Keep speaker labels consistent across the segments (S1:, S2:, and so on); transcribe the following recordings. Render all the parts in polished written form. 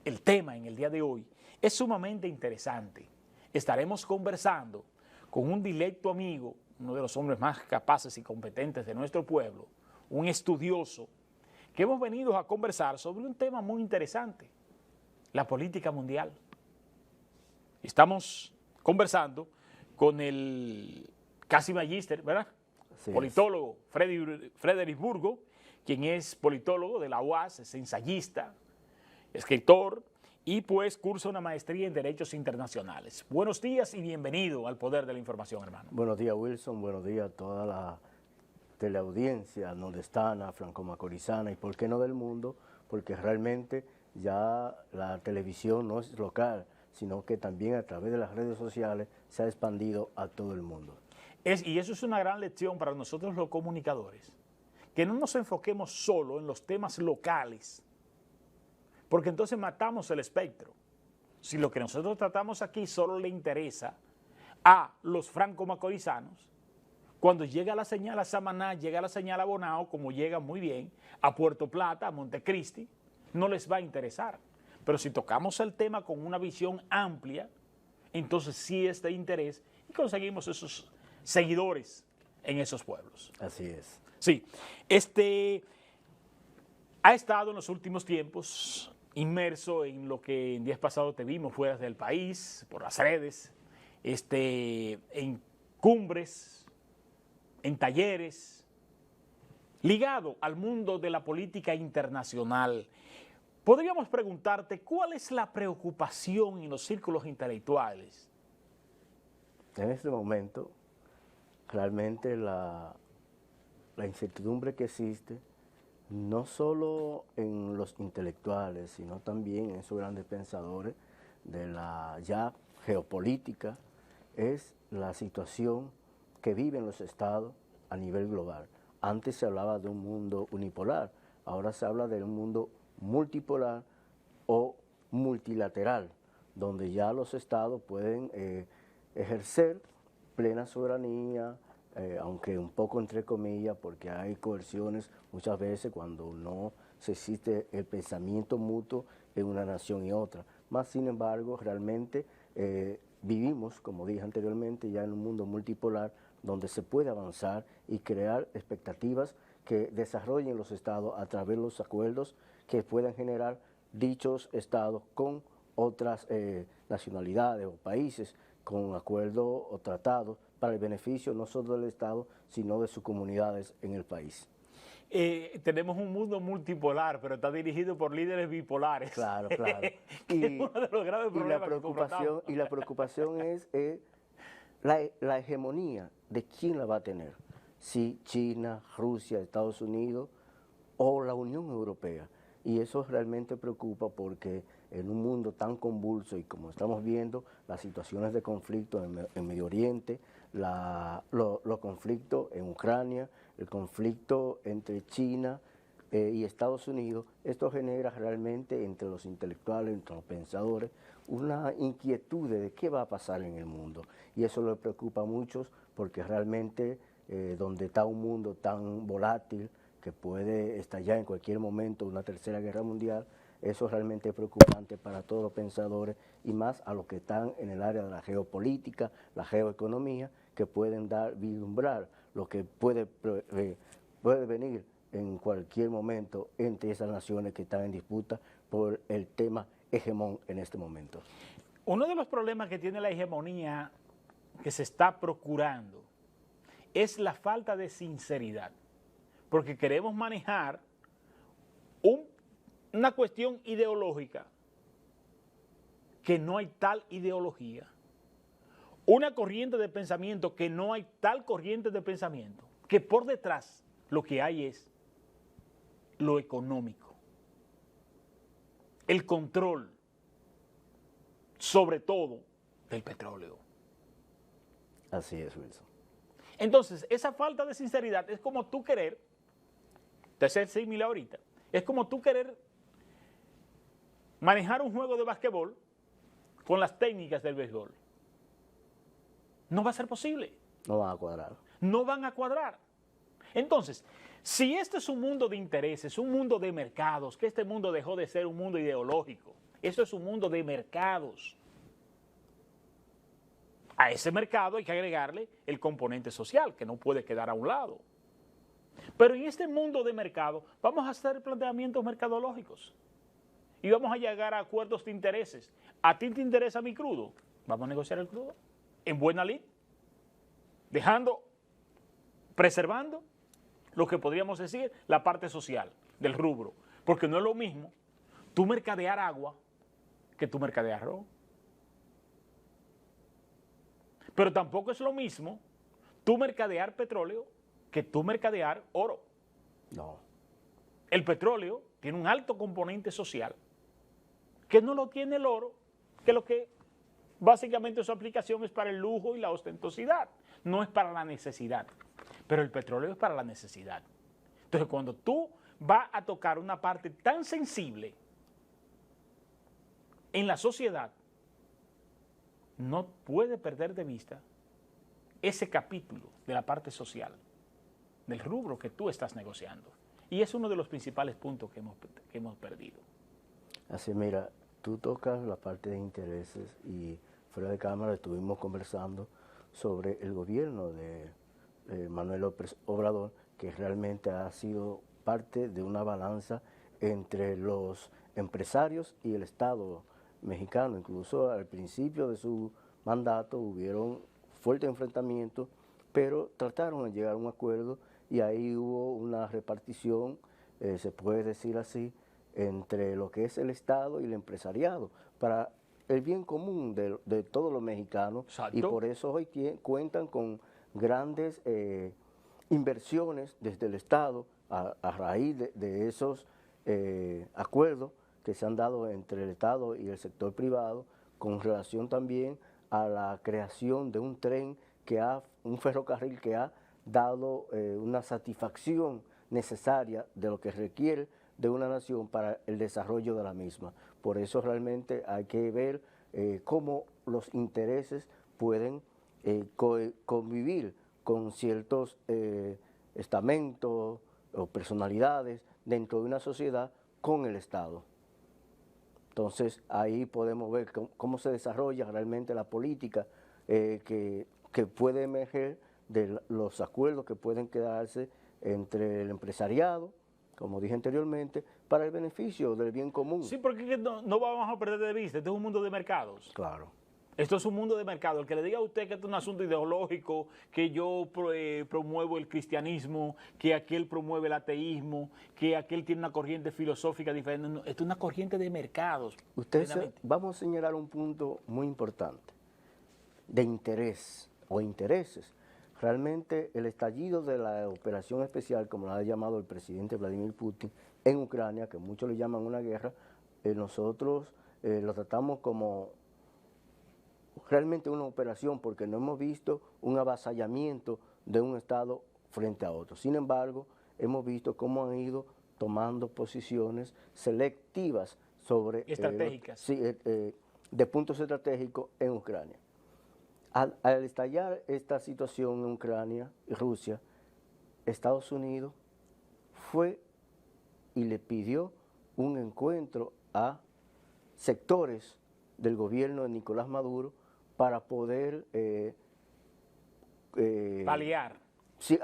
S1: el tema en el día de hoy es sumamente interesante. Estaremos conversando con un directo amigo, uno de los hombres más capaces y competentes de nuestro pueblo, un estudioso, que hemos venido a conversar sobre un tema muy interesante, la política mundial. Estamos conversando con el casi magíster, ¿verdad?
S2: Así
S1: Politólogo Frederick Burgo, quien es politólogo de la UAS, es ensayista, escritor y pues cursa una maestría en Derechos Internacionales. Buenos días y bienvenido al Poder de la Información, hermano.
S2: Buenos días, Wilson. Buenos días a toda la teleaudiencia nordestana, franco-macorizana y por qué no del mundo, porque realmente ya la televisión no es local, sino que también a través de las redes sociales se ha expandido a todo el mundo.
S1: Y eso es una gran lección para nosotros los comunicadores, que no nos enfoquemos solo en los temas locales, porque entonces matamos el espectro. Si lo que nosotros tratamos aquí solo le interesa a los franco-macorizanos, cuando llega la señal a Samaná, llega la señal a Bonao, como llega muy bien, a Puerto Plata, a Montecristi, no les va a interesar. Pero si tocamos el tema con una visión amplia, entonces sí es de interés y conseguimos esos seguidores en esos pueblos.
S2: Así es.
S1: Sí, ha estado en los últimos tiempos inmerso en lo que en días pasados te vimos fuera del país, por las redes, en cumbres, en talleres, ligado al mundo de la política internacional. Podríamos preguntarte, ¿cuál es la preocupación en los círculos intelectuales?
S2: En este momento, realmente la incertidumbre que existe, no solo en los intelectuales, sino también en esos grandes pensadores de la ya geopolítica, es la situación que viven los estados a nivel global. Antes se hablaba de un mundo unipolar, ahora se habla de un mundo multipolar o multilateral, donde ya los estados pueden ejercer plena soberanía, aunque un poco entre comillas, porque hay coerciones muchas veces cuando no se existe el pensamiento mutuo en una nación y otra. Más sin embargo, realmente vivimos, como dije anteriormente, ya en un mundo multipolar donde se puede avanzar y crear expectativas que desarrollen los estados a través de los acuerdos que puedan generar dichos estados con otras nacionalidades o países, con acuerdos o tratados para el beneficio no solo del Estado, sino de sus comunidades en el país.
S1: Tenemos un mundo multipolar, pero está dirigido por líderes bipolares.
S2: Claro, claro.
S1: Y uno de los graves problemas
S2: y la preocupación es la hegemonía de quién la va a tener. Si China, Rusia, Estados Unidos o la Unión Europea. Y eso realmente preocupa porque en un mundo tan convulso y como estamos viendo, las situaciones de conflicto en Medio Oriente, los conflictos en Ucrania, el conflicto entre China y Estados Unidos, esto genera realmente entre los intelectuales, entre los pensadores, una inquietud de qué va a pasar en el mundo. Y eso les preocupa a muchos porque realmente donde está un mundo tan volátil, que puede estallar en cualquier momento una tercera guerra mundial, eso es realmente preocupante para todos los pensadores y más a los que están en el área de la geopolítica, la geoeconomía, que pueden vislumbrar lo que puede venir en cualquier momento entre esas naciones que están en disputa por el tema hegemón en este momento.
S1: Uno de los problemas que tiene la hegemonía que se está procurando es la falta de sinceridad, porque queremos manejar una cuestión ideológica que no hay tal ideología, una corriente de pensamiento que no hay tal corriente de pensamiento, que por detrás lo que hay es lo económico, el control, sobre todo del petróleo.
S2: Así es, Wilson.
S1: Entonces, esa falta de sinceridad es como tú querer, de ser similar ahorita, es como tú querer manejar un juego de basquetbol con las técnicas del béisbol. No va a ser posible.
S2: No van a cuadrar.
S1: No van a cuadrar. Entonces, si este es un mundo de intereses, un mundo de mercados, que este mundo dejó de ser un mundo ideológico Eso es un mundo de mercados. A ese mercado hay que agregarle el componente social, que no puede quedar a un lado. Pero en este mundo de mercado vamos a hacer planteamientos mercadológicos y vamos a llegar a acuerdos de intereses. ¿A ti te interesa mi crudo? Vamos a negociar el crudo en buena lid, preservando lo que podríamos decir la parte social del rubro, porque no es lo mismo tú mercadear agua que tú mercadear arroz. Pero tampoco es lo mismo tú mercadear petróleo que tú mercadear oro.
S2: No.
S1: El petróleo tiene un alto componente social que no lo tiene el oro, que lo que básicamente su aplicación es para el lujo y la ostentosidad, no es para la necesidad. Pero el petróleo es para la necesidad. Entonces, cuando tú vas a tocar una parte tan sensible en la sociedad, no puede perder de vista ese capítulo de la parte social, del rubro que tú estás negociando. Y es uno de los principales puntos que hemos perdido.
S2: Así, mira, tú tocas la parte de intereses y fuera de cámara estuvimos conversando sobre el gobierno de Manuel López Obrador, que realmente ha sido parte de una balanza entre los empresarios y el Estado mexicano. Incluso al principio de su mandato hubieron fuertes enfrentamientos, pero trataron de llegar a un acuerdo y ahí hubo una repartición, se puede decir así, entre lo que es el Estado y el empresariado, para el bien común de todos los mexicanos.
S1: Exacto.
S2: Y por eso hoy cuentan con grandes inversiones desde el Estado a raíz de esos acuerdos que se han dado entre el Estado y el sector privado, con relación también a la creación de un tren un ferrocarril que ha dado una satisfacción necesaria de lo que requiere de una nación para el desarrollo de la misma. Por eso realmente hay que ver cómo los intereses pueden convivir con ciertos estamentos o personalidades dentro de una sociedad con el Estado. Entonces ahí podemos ver cómo se desarrolla realmente la política que puede emerger de los acuerdos que pueden quedarse entre el empresariado, como dije anteriormente, para el beneficio del bien común.
S1: Sí, porque no vamos a perder de vista, este es un mundo de mercados.
S2: Claro.
S1: Esto es un mundo de mercado. El que le diga a usted que esto es un asunto ideológico, que yo promuevo el cristianismo, que aquel promueve el ateísmo, que aquel tiene una corriente filosófica diferente, no, esto es una corriente de mercados.
S2: Vamos a señalar un punto muy importante, de interés o intereses. Realmente el estallido de la operación especial, como la ha llamado el presidente Vladimir Putin, en Ucrania, que muchos le llaman una guerra, nosotros lo tratamos como realmente una operación, porque no hemos visto un avasallamiento de un Estado frente a otro. Sin embargo, hemos visto cómo han ido tomando posiciones selectivas sobre
S1: estratégicas.
S2: De puntos estratégicos en Ucrania. Al estallar esta situación en Ucrania y Rusia, Estados Unidos fue y le pidió un encuentro a sectores del gobierno de Nicolás Maduro para poder
S1: paliar.
S2: Sí,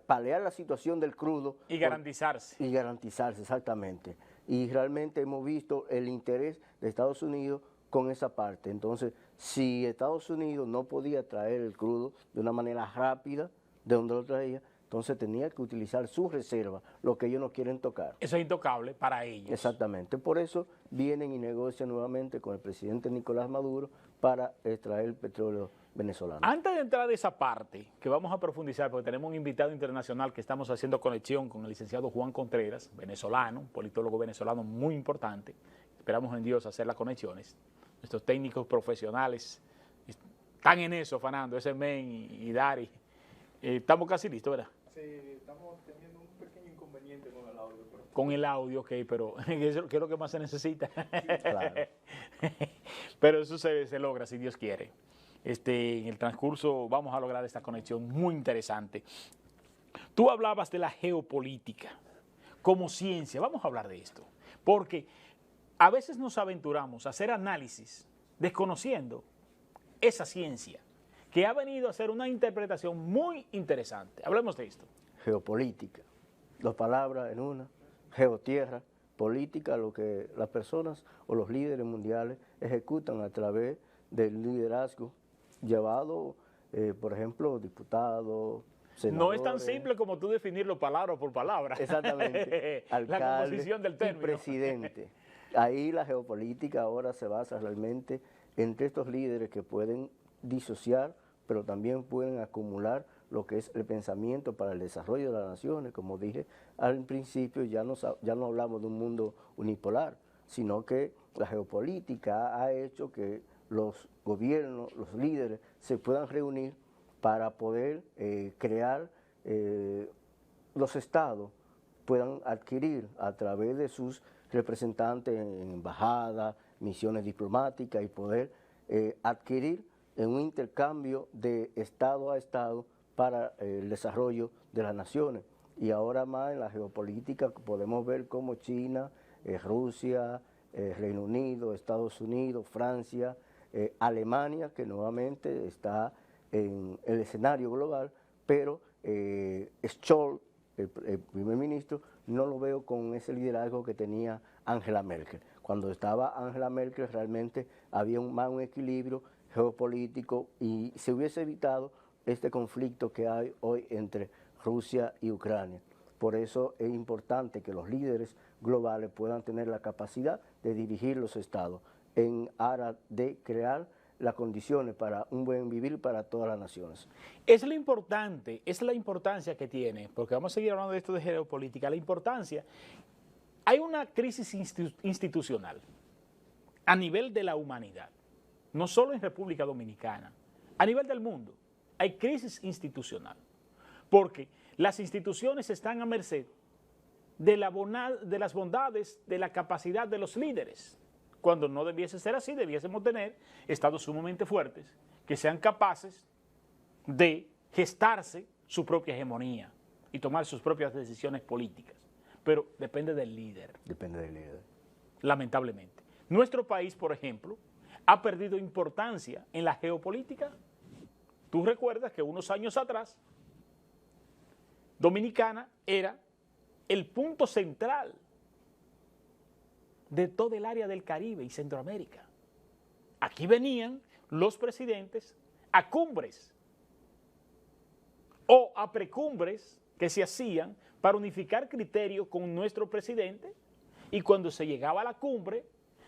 S2: paliar la situación del crudo.
S1: Y garantizarse.
S2: Y garantizarse, exactamente. Y realmente hemos visto el interés de Estados Unidos con esa parte. Entonces, si Estados Unidos no podía traer el crudo de una manera rápida, de donde lo traía, entonces tenía que utilizar su reserva, lo que ellos no quieren tocar.
S1: Eso es intocable para ellos.
S2: Exactamente. Por eso vienen y negocian nuevamente con el presidente Nicolás Maduro para extraer el petróleo venezolano.
S1: Antes de entrar de esa parte, que vamos a profundizar, porque tenemos un invitado internacional que estamos haciendo conexión con el licenciado Juan Contreras, venezolano, un politólogo venezolano muy importante. Esperamos en Dios hacer las conexiones. Nuestros técnicos profesionales están en eso, Fernando, ese men y Dari. Estamos casi listos, ¿verdad?
S3: Sí, estamos teniendo un pequeño inconveniente con el audio. Pero...
S1: Con el audio, ok, pero ¿qué es lo que más se necesita?
S2: Claro.
S1: Pero eso se logra, si Dios quiere. En el transcurso vamos a lograr esta conexión muy interesante. Tú hablabas de la geopolítica como ciencia. Vamos a hablar de esto. Porque a veces nos aventuramos a hacer análisis desconociendo esa ciencia que ha venido a hacer una interpretación muy interesante. Hablemos de esto.
S2: Geopolítica, dos palabras en una, geotierra, política, lo que las personas o los líderes mundiales ejecutan a través del liderazgo llevado, por ejemplo, diputados, senadores.
S1: No es tan simple como tú definirlo palabra por palabra.
S2: Exactamente.
S1: La composición del término.
S2: Y presidente. Ahí la geopolítica ahora se basa realmente entre estos líderes que pueden disociar, pero también pueden acumular lo que es el pensamiento para el desarrollo de las naciones. Como dije al principio, ya no hablamos de un mundo unipolar, sino que la geopolítica ha hecho que los gobiernos, los líderes, se puedan reunir para poder crear los estados, puedan adquirir a través de sus representantes en embajadas, misiones diplomáticas y poder adquirir en un intercambio de estado a estado para el desarrollo de las naciones. Y ahora más en la geopolítica podemos ver cómo China, Rusia, Reino Unido, Estados Unidos, Francia, Alemania, que nuevamente está en el escenario global, pero Scholz, el primer ministro, no lo veo con ese liderazgo que tenía Angela Merkel. Cuando estaba Angela Merkel realmente había más un equilibrio geopolítico y se hubiese evitado este conflicto que hay hoy entre Rusia y Ucrania. Por eso es importante que los líderes globales puedan tener la capacidad de dirigir los estados en aras de crear las condiciones para un buen vivir para todas las naciones.
S1: Es la importancia que tiene, porque vamos a seguir hablando de esto de geopolítica, la importancia. Hay una crisis institucional a nivel de la humanidad, no solo en República Dominicana, a nivel del mundo. Hay crisis institucional, porque las instituciones están a merced de las bondades, de la capacidad de los líderes. Cuando no debiese ser así, debiésemos tener estados sumamente fuertes que sean capaces de gestarse su propia hegemonía y tomar sus propias decisiones políticas. Pero depende del líder.
S2: Depende del líder.
S1: Lamentablemente. Nuestro país, por ejemplo, ha perdido importancia en la geopolítica. Tú recuerdas que unos años atrás, Dominicana era el punto central de todo el área del Caribe y Centroamérica. Aquí venían los presidentes a cumbres o a precumbres que se hacían para unificar criterios con nuestro presidente, y cuando se llegaba a la cumbre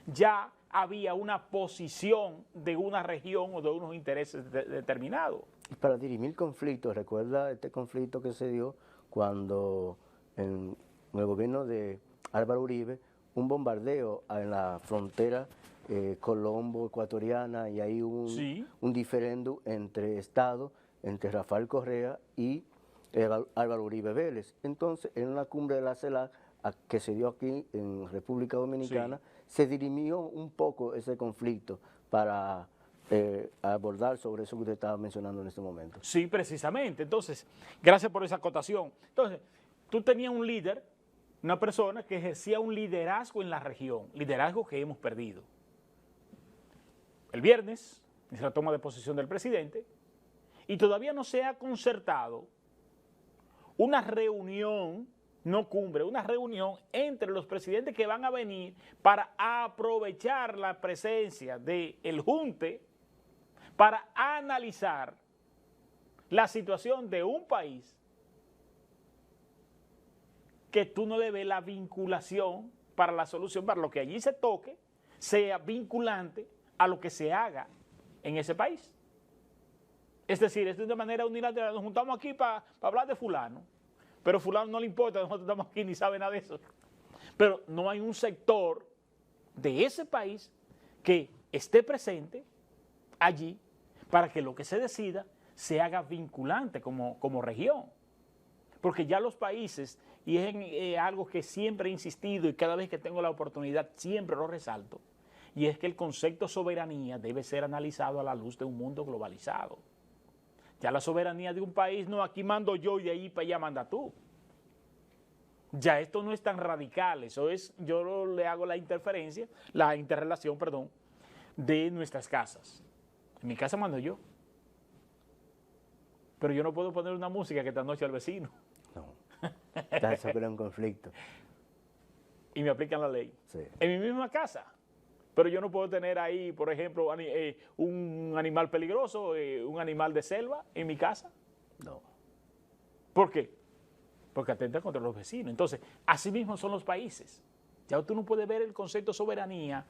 S1: ya había una posición de una región o de unos intereses determinados.
S2: Para dirimir conflictos, recuerda este conflicto que se dio cuando en el gobierno de Álvaro Uribe, un bombardeo en la frontera colombo-ecuatoriana, y ahí hubo un diferendo entre estados, entre Rafael Correa y Álvaro Uribe Vélez. Entonces, en una cumbre de la CELAC que se dio aquí en República Dominicana, se dirimió un poco ese conflicto para abordar sobre eso que usted estaba mencionando en este momento.
S1: Sí, precisamente. Entonces, gracias por esa acotación. Entonces, tú tenías un líder, una persona que ejercía un liderazgo en la región, liderazgo que hemos perdido. El viernes es la toma de posesión del presidente y todavía no se ha concertado una reunión, no cumbre, una reunión entre los presidentes que van a venir para aprovechar la presencia del junte para analizar la situación de un país que tú no le ves la vinculación para la solución, para lo que allí se toque, sea vinculante a lo que se haga en ese país. Es decir, es de una manera unilateral, nos juntamos aquí para hablar de fulano, pero fulano no le importa, nosotros estamos aquí ni sabe nada de eso. Pero no hay un sector de ese país que esté presente allí para que lo que se decida se haga vinculante como región. Porque ya los países, y es algo que siempre he insistido y cada vez que tengo la oportunidad siempre lo resalto, y es que el concepto soberanía debe ser analizado a la luz de un mundo globalizado. Ya la soberanía de un país, no, aquí mando yo y de ahí para allá manda tú. Ya esto no es tan radical, eso es, yo le hago la interrelación, perdón, de nuestras casas. En mi casa mando yo, pero yo no puedo poner una música que esta noche al vecino.
S2: No. Ya eso crea un conflicto.
S1: Y me aplican la ley.
S2: Sí.
S1: En mi misma casa. Pero yo no puedo tener ahí, por ejemplo, un animal peligroso, un animal de selva en mi casa.
S2: No.
S1: ¿Por qué? Porque atenta contra los vecinos. Entonces, así mismo son los países. Ya tú no puedes ver el concepto de soberanía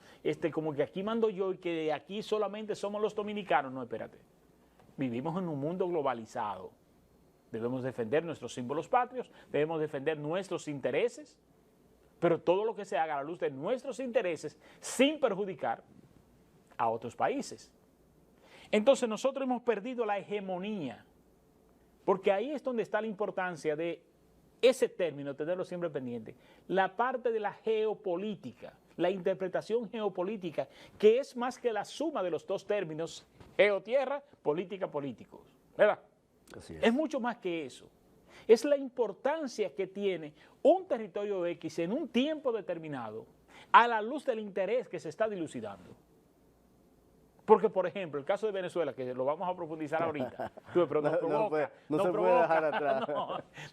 S1: como que aquí mando yo y que aquí solamente somos los dominicanos. No, espérate. Vivimos en un mundo globalizado. Debemos defender nuestros símbolos patrios, debemos defender nuestros intereses, pero todo lo que se haga a la luz de nuestros intereses sin perjudicar a otros países. Entonces nosotros hemos perdido la hegemonía, porque ahí es donde está la importancia de ese término, tenerlo siempre pendiente, la parte de la geopolítica, la interpretación geopolítica, que es más que la suma de los dos términos, geotierra, política, políticos, ¿verdad?
S2: Así
S1: Es mucho más que eso. Es la importancia que tiene un territorio X en un tiempo determinado a la luz del interés que se está dilucidando. Porque, por ejemplo, el caso de Venezuela, que lo vamos a profundizar ahorita, pero nos provoca.
S2: No se puede dejar atrás.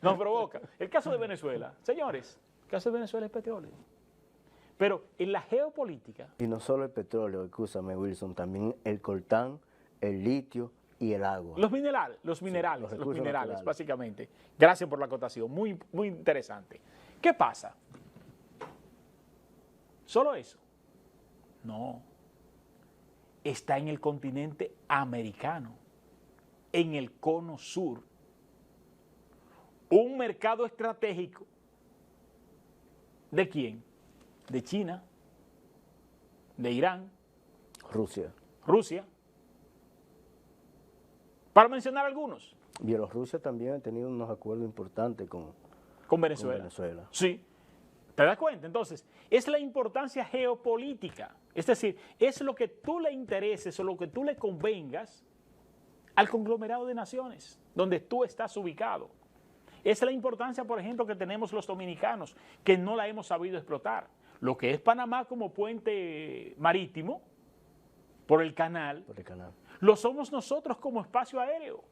S1: Nos provoca. El caso de Venezuela, señores, el caso de Venezuela es petróleo. Pero en la geopolítica...
S2: Y no solo el petróleo, escúchame Wilson, también el coltán, el litio y el agua.
S1: Los minerales,
S2: los recursos naturales.
S1: básicamente. Gracias por la acotación, muy, muy interesante. ¿Qué pasa? ¿Solo eso? No. Está en el continente americano, en el cono sur. Un mercado estratégico. ¿De quién? De China, de Irán, Rusia. Para mencionar algunos.
S2: Bielorrusia también ha tenido unos acuerdos importantes con
S1: Venezuela. Sí. ¿Te das cuenta? Entonces, es la importancia geopolítica. Es decir, es lo que tú le intereses o lo que tú le convengas al conglomerado de naciones donde tú estás ubicado. Es la importancia, por ejemplo, que tenemos los dominicanos, que no la hemos sabido explotar. Lo que es Panamá como puente marítimo, por el canal, lo somos nosotros como espacio aéreo,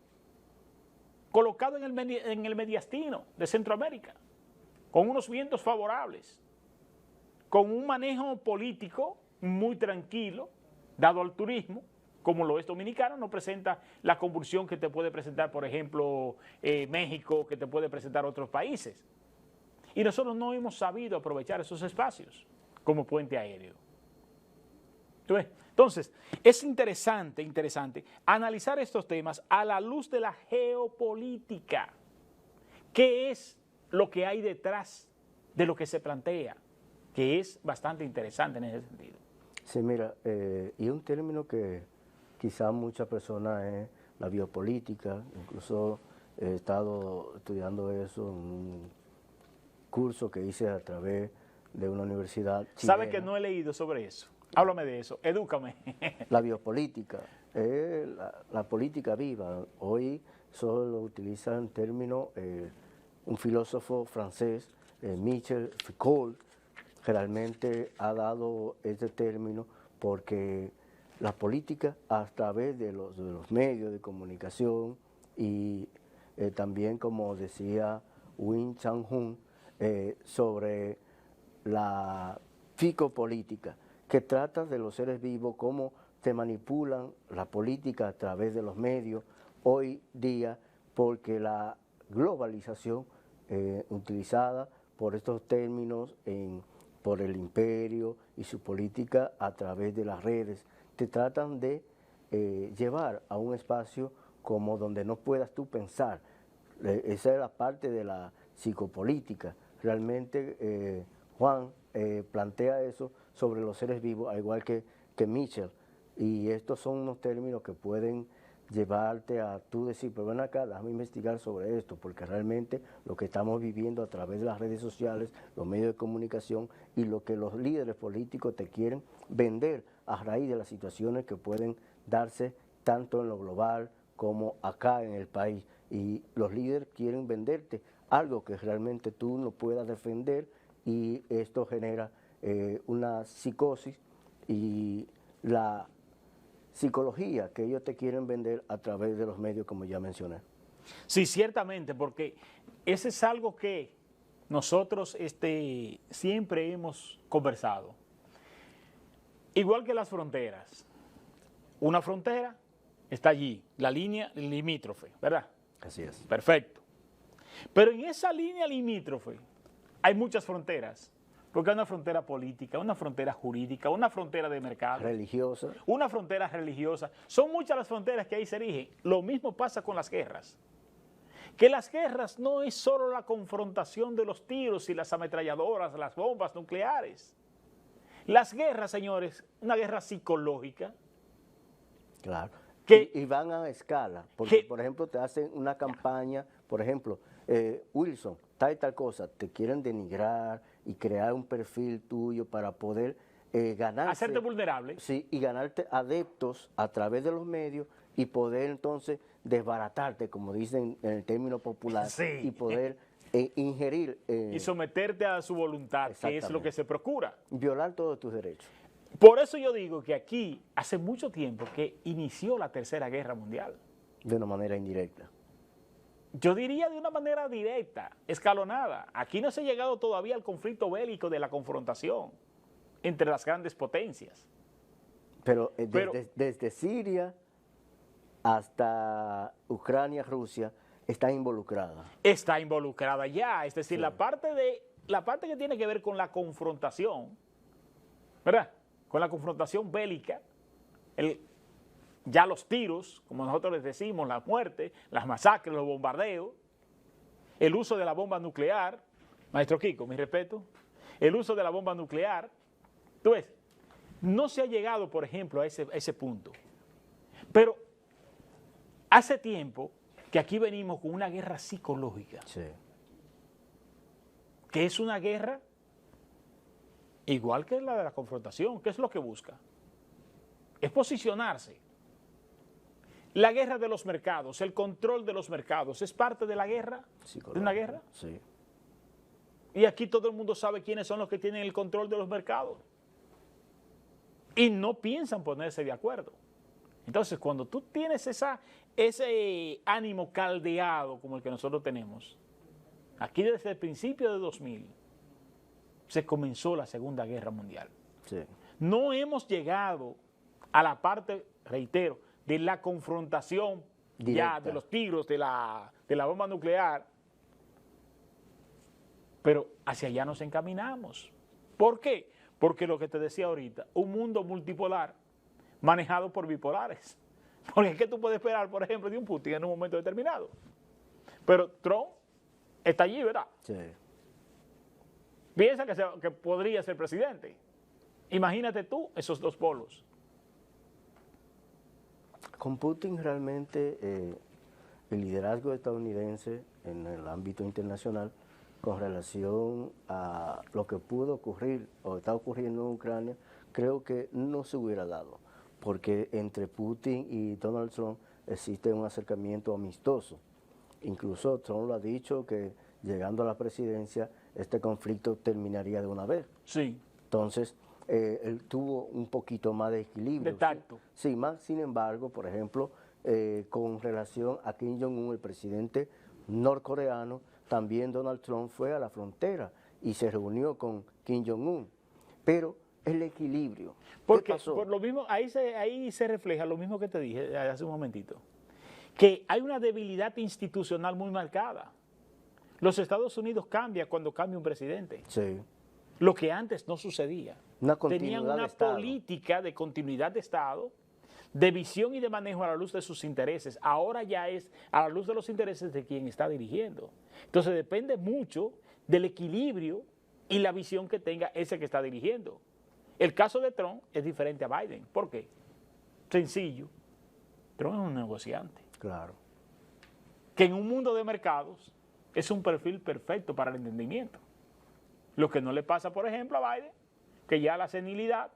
S1: colocado en el mediastino de Centroamérica, con unos vientos favorables, con un manejo político muy tranquilo, dado al turismo, como lo es dominicano, no presenta la convulsión que te puede presentar, por ejemplo, México, que te puede presentar otros países. Y nosotros no hemos sabido aprovechar esos espacios como puente aéreo. ¿Tú ves? Entonces, es interesante analizar estos temas a la luz de la geopolítica. ¿Qué es lo que hay detrás de lo que se plantea? Que es bastante interesante en ese sentido.
S2: Sí, mira, y un término que quizás muchas personas es la biopolítica, incluso he estado estudiando eso en un curso que hice a través de una universidad chilena.
S1: ¿Sabe que no he leído sobre eso? Háblame de eso, edúcame.
S2: La biopolítica es la política viva. Hoy solo utilizan término un filósofo francés, Michel Foucault, realmente ha dado este término porque la política a través de los medios de comunicación y también, como decía Win Chang-hun, sobre la psicopolítica, que trata de los seres vivos, cómo se manipulan la política a través de los medios hoy día, porque la globalización utilizada por estos términos por el imperio y su política a través de las redes, te tratan de llevar a un espacio como donde no puedas tú pensar. Esa es la parte de la psicopolítica. Realmente Juan plantea eso sobre los seres vivos, al igual que Michel, y estos son unos términos que pueden llevarte a tú decir, pero ven acá, déjame investigar sobre esto, porque realmente lo que estamos viviendo a través de las redes sociales, los medios de comunicación y lo que los líderes políticos te quieren vender a raíz de las situaciones que pueden darse tanto en lo global como acá en el país. Y los líderes quieren venderte algo que realmente tú no puedas defender y esto genera una psicosis y la psicología que ellos te quieren vender a través de los medios, como ya mencioné.
S1: Sí, ciertamente, porque ese es algo que nosotros siempre hemos conversado. Igual que las fronteras. Una frontera está allí, la línea limítrofe, ¿verdad?
S2: Así es.
S1: Perfecto. Pero en esa línea limítrofe hay muchas fronteras, porque hay una frontera política, una frontera jurídica, una frontera de mercado,
S2: Religiosa.
S1: una frontera religiosa. Son muchas las fronteras que ahí se erigen. Lo mismo pasa con las guerras. Que las guerras no es solo la confrontación de los tiros y las ametralladoras, las bombas nucleares. Las guerras, señores, una guerra psicológica.
S2: Claro.
S1: Que-
S2: Y van a escala, porque
S1: que-
S2: por ejemplo te hacen una campaña, por ejemplo, Wilson, tal y tal cosa, te quieren denigrar y crear un perfil tuyo para poder ganarse.
S1: Hacerte vulnerable.
S2: Sí, y ganarte adeptos a través de los medios y poder entonces desbaratarte, como dicen en el término popular,
S1: Sí.
S2: y poder ingerir,
S1: Y someterte a su voluntad, que es lo
S2: Exactamente.
S1: que se procura.
S2: violar todos tus derechos.
S1: Por eso yo digo que aquí, hace mucho tiempo que inició la Tercera Guerra Mundial.
S2: De una manera indirecta.
S1: Yo diría de una manera directa, escalonada. Aquí no se ha llegado todavía al conflicto bélico de la confrontación entre las grandes potencias.
S2: Pero,
S1: Pero-
S2: desde Siria hasta Ucrania, Rusia, está involucrada.
S1: Está involucrada ya, es decir, la parte que tiene que ver con la confrontación, ¿verdad? Con la confrontación bélica, ya los tiros, como nosotros les decimos, la muerte, las masacres, los bombardeos, el uso de la bomba nuclear, maestro Kiko, mi respeto, el uso de la bomba nuclear, tú ves, no se ha llegado, por ejemplo, a ese punto. Pero hace tiempo que aquí venimos con una guerra psicológica,
S2: Sí.
S1: que es una guerra igual que la de la confrontación. ¿Qué es lo que busca? Es posicionarse. La guerra de los mercados, el control de los mercados, ¿es parte de la guerra? ¿De una guerra?
S2: Sí.
S1: Y aquí todo el mundo sabe quiénes son los que tienen el control de los mercados. Y no piensan ponerse de acuerdo. Entonces, cuando tú tienes ese ánimo caldeado como el que nosotros tenemos, aquí desde el principio de 2000 se comenzó la Segunda Guerra Mundial.
S2: Sí.
S1: No hemos llegado a la parte, reitero, de la confrontación ya
S2: Directa.
S1: de los tiros, de la bomba nuclear, pero hacia allá nos encaminamos. ¿Por qué? Porque lo que te decía ahorita, un mundo multipolar manejado por bipolares. Porque ¿qué tú puedes esperar, por ejemplo, de un Putin en un momento determinado? Pero Trump está allí, ¿verdad?
S2: Sí.
S1: Piensa que podría ser presidente. Imagínate tú esos dos polos.
S2: Con Putin realmente el liderazgo estadounidense en el ámbito internacional con relación a lo que pudo ocurrir o está ocurriendo en Ucrania, creo que no se hubiera dado, porque entre Putin y Donald Trump existe un acercamiento amistoso. Incluso Trump lo ha dicho que llegando a la presidencia este conflicto terminaría de una vez.
S1: Sí.
S2: Entonces, él tuvo un poquito más de equilibrio.
S1: De tacto.
S2: Sí, más sin embargo, por ejemplo, con relación a Kim Jong-un, el presidente norcoreano, también Donald Trump fue a la frontera y se reunió con Kim Jong-un. Pero el equilibrio.
S1: Porque
S2: ¿Qué pasó?
S1: por lo mismo, ahí se refleja lo mismo que te dije hace un momentito, que hay una debilidad institucional muy marcada. Los Estados Unidos cambian cuando cambia un presidente,
S2: Sí,
S1: lo que antes no sucedía.
S2: una
S1: Tenían
S2: continuidad
S1: una
S2: de Estado.
S1: política de continuidad de Estado, de visión y de manejo a la luz de sus intereses. Ahora ya es a la luz de los intereses de quien está dirigiendo. Entonces depende mucho del equilibrio y la visión que tenga ese que está dirigiendo. El caso de Trump es diferente a Biden. ¿Por qué? Sencillo. Trump es un negociante,
S2: Claro.
S1: que en un mundo de mercados es un perfil perfecto para el entendimiento. Lo que no le pasa, por ejemplo, a Biden, que ya la senilidad,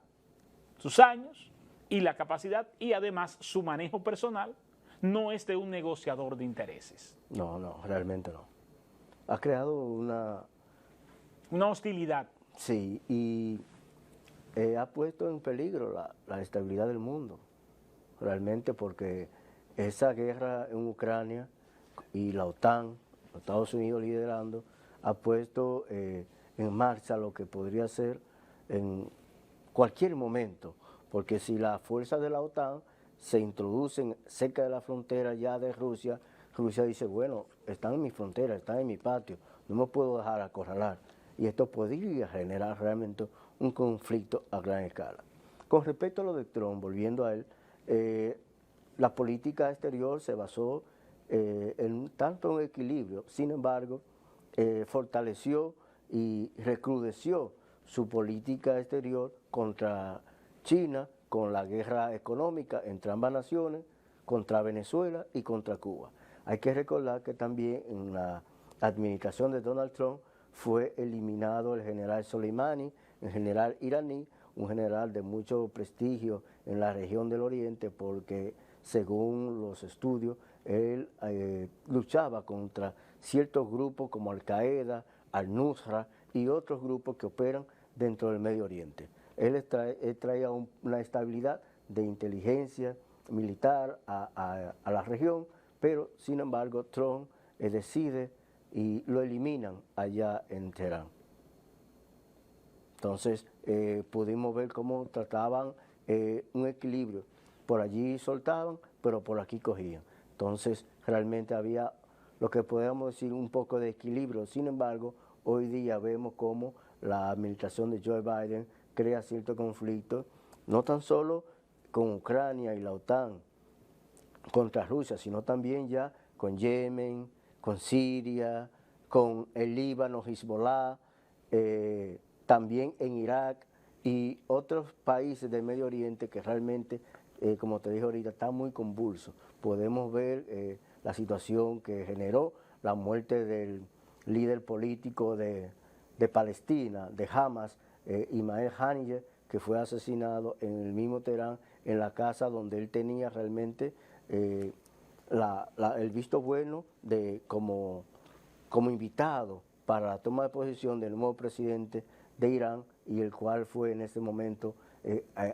S1: sus años y la capacidad y además su manejo personal no es de un negociador de intereses.
S2: No, realmente no. ha creado una...
S1: Una hostilidad.
S2: Sí, y ha puesto en peligro la estabilidad del mundo, realmente, porque esa guerra en Ucrania y la OTAN, los Estados Unidos liderando, ha puesto en marcha lo que podría ser en cualquier momento, porque si las fuerzas de la OTAN se introducen cerca de la frontera ya de Rusia, Rusia dice, bueno, están en mi frontera, están en mi patio, no me puedo dejar acorralar. Y esto podría generar realmente un conflicto a gran escala. Con respecto a lo de Trump, volviendo a él, la política exterior se basó tanto en equilibrio, sin embargo, fortaleció y recrudeció su política exterior contra China, con la guerra económica entre ambas naciones, contra Venezuela y contra Cuba. Hay que recordar que también en la administración de Donald Trump fue eliminado el general Soleimani, el general iraní, un general de mucho prestigio en la región del Oriente, porque según los estudios, él luchaba contra ciertos grupos como Al-Qaeda, Al-Nusra y otros grupos que operan dentro del Medio Oriente. Él traía una estabilidad de inteligencia militar a la región, pero sin embargo Trump decide y lo eliminan allá en Teherán. Entonces pudimos ver cómo trataban un equilibrio. Por allí soltaban, pero por aquí cogían. Entonces realmente había lo que podemos decir un poco de equilibrio. Sin embargo, hoy día vemos cómo la administración de Joe Biden crea cierto conflicto, no tan solo con Ucrania y la OTAN contra Rusia, sino también ya con Yemen, con Siria, con el Líbano, Hezbollah, también en Irak y otros países del Medio Oriente que realmente, como te dije ahorita, están muy convulsos. Podemos ver la situación que generó la muerte del líder político de Palestina, de Hamas, Ismael Haniyeh, que fue asesinado en el mismo Teherán, en la casa donde él tenía realmente el visto bueno de como invitado para la toma de posición del nuevo presidente de Irán, y el cual fue en ese momento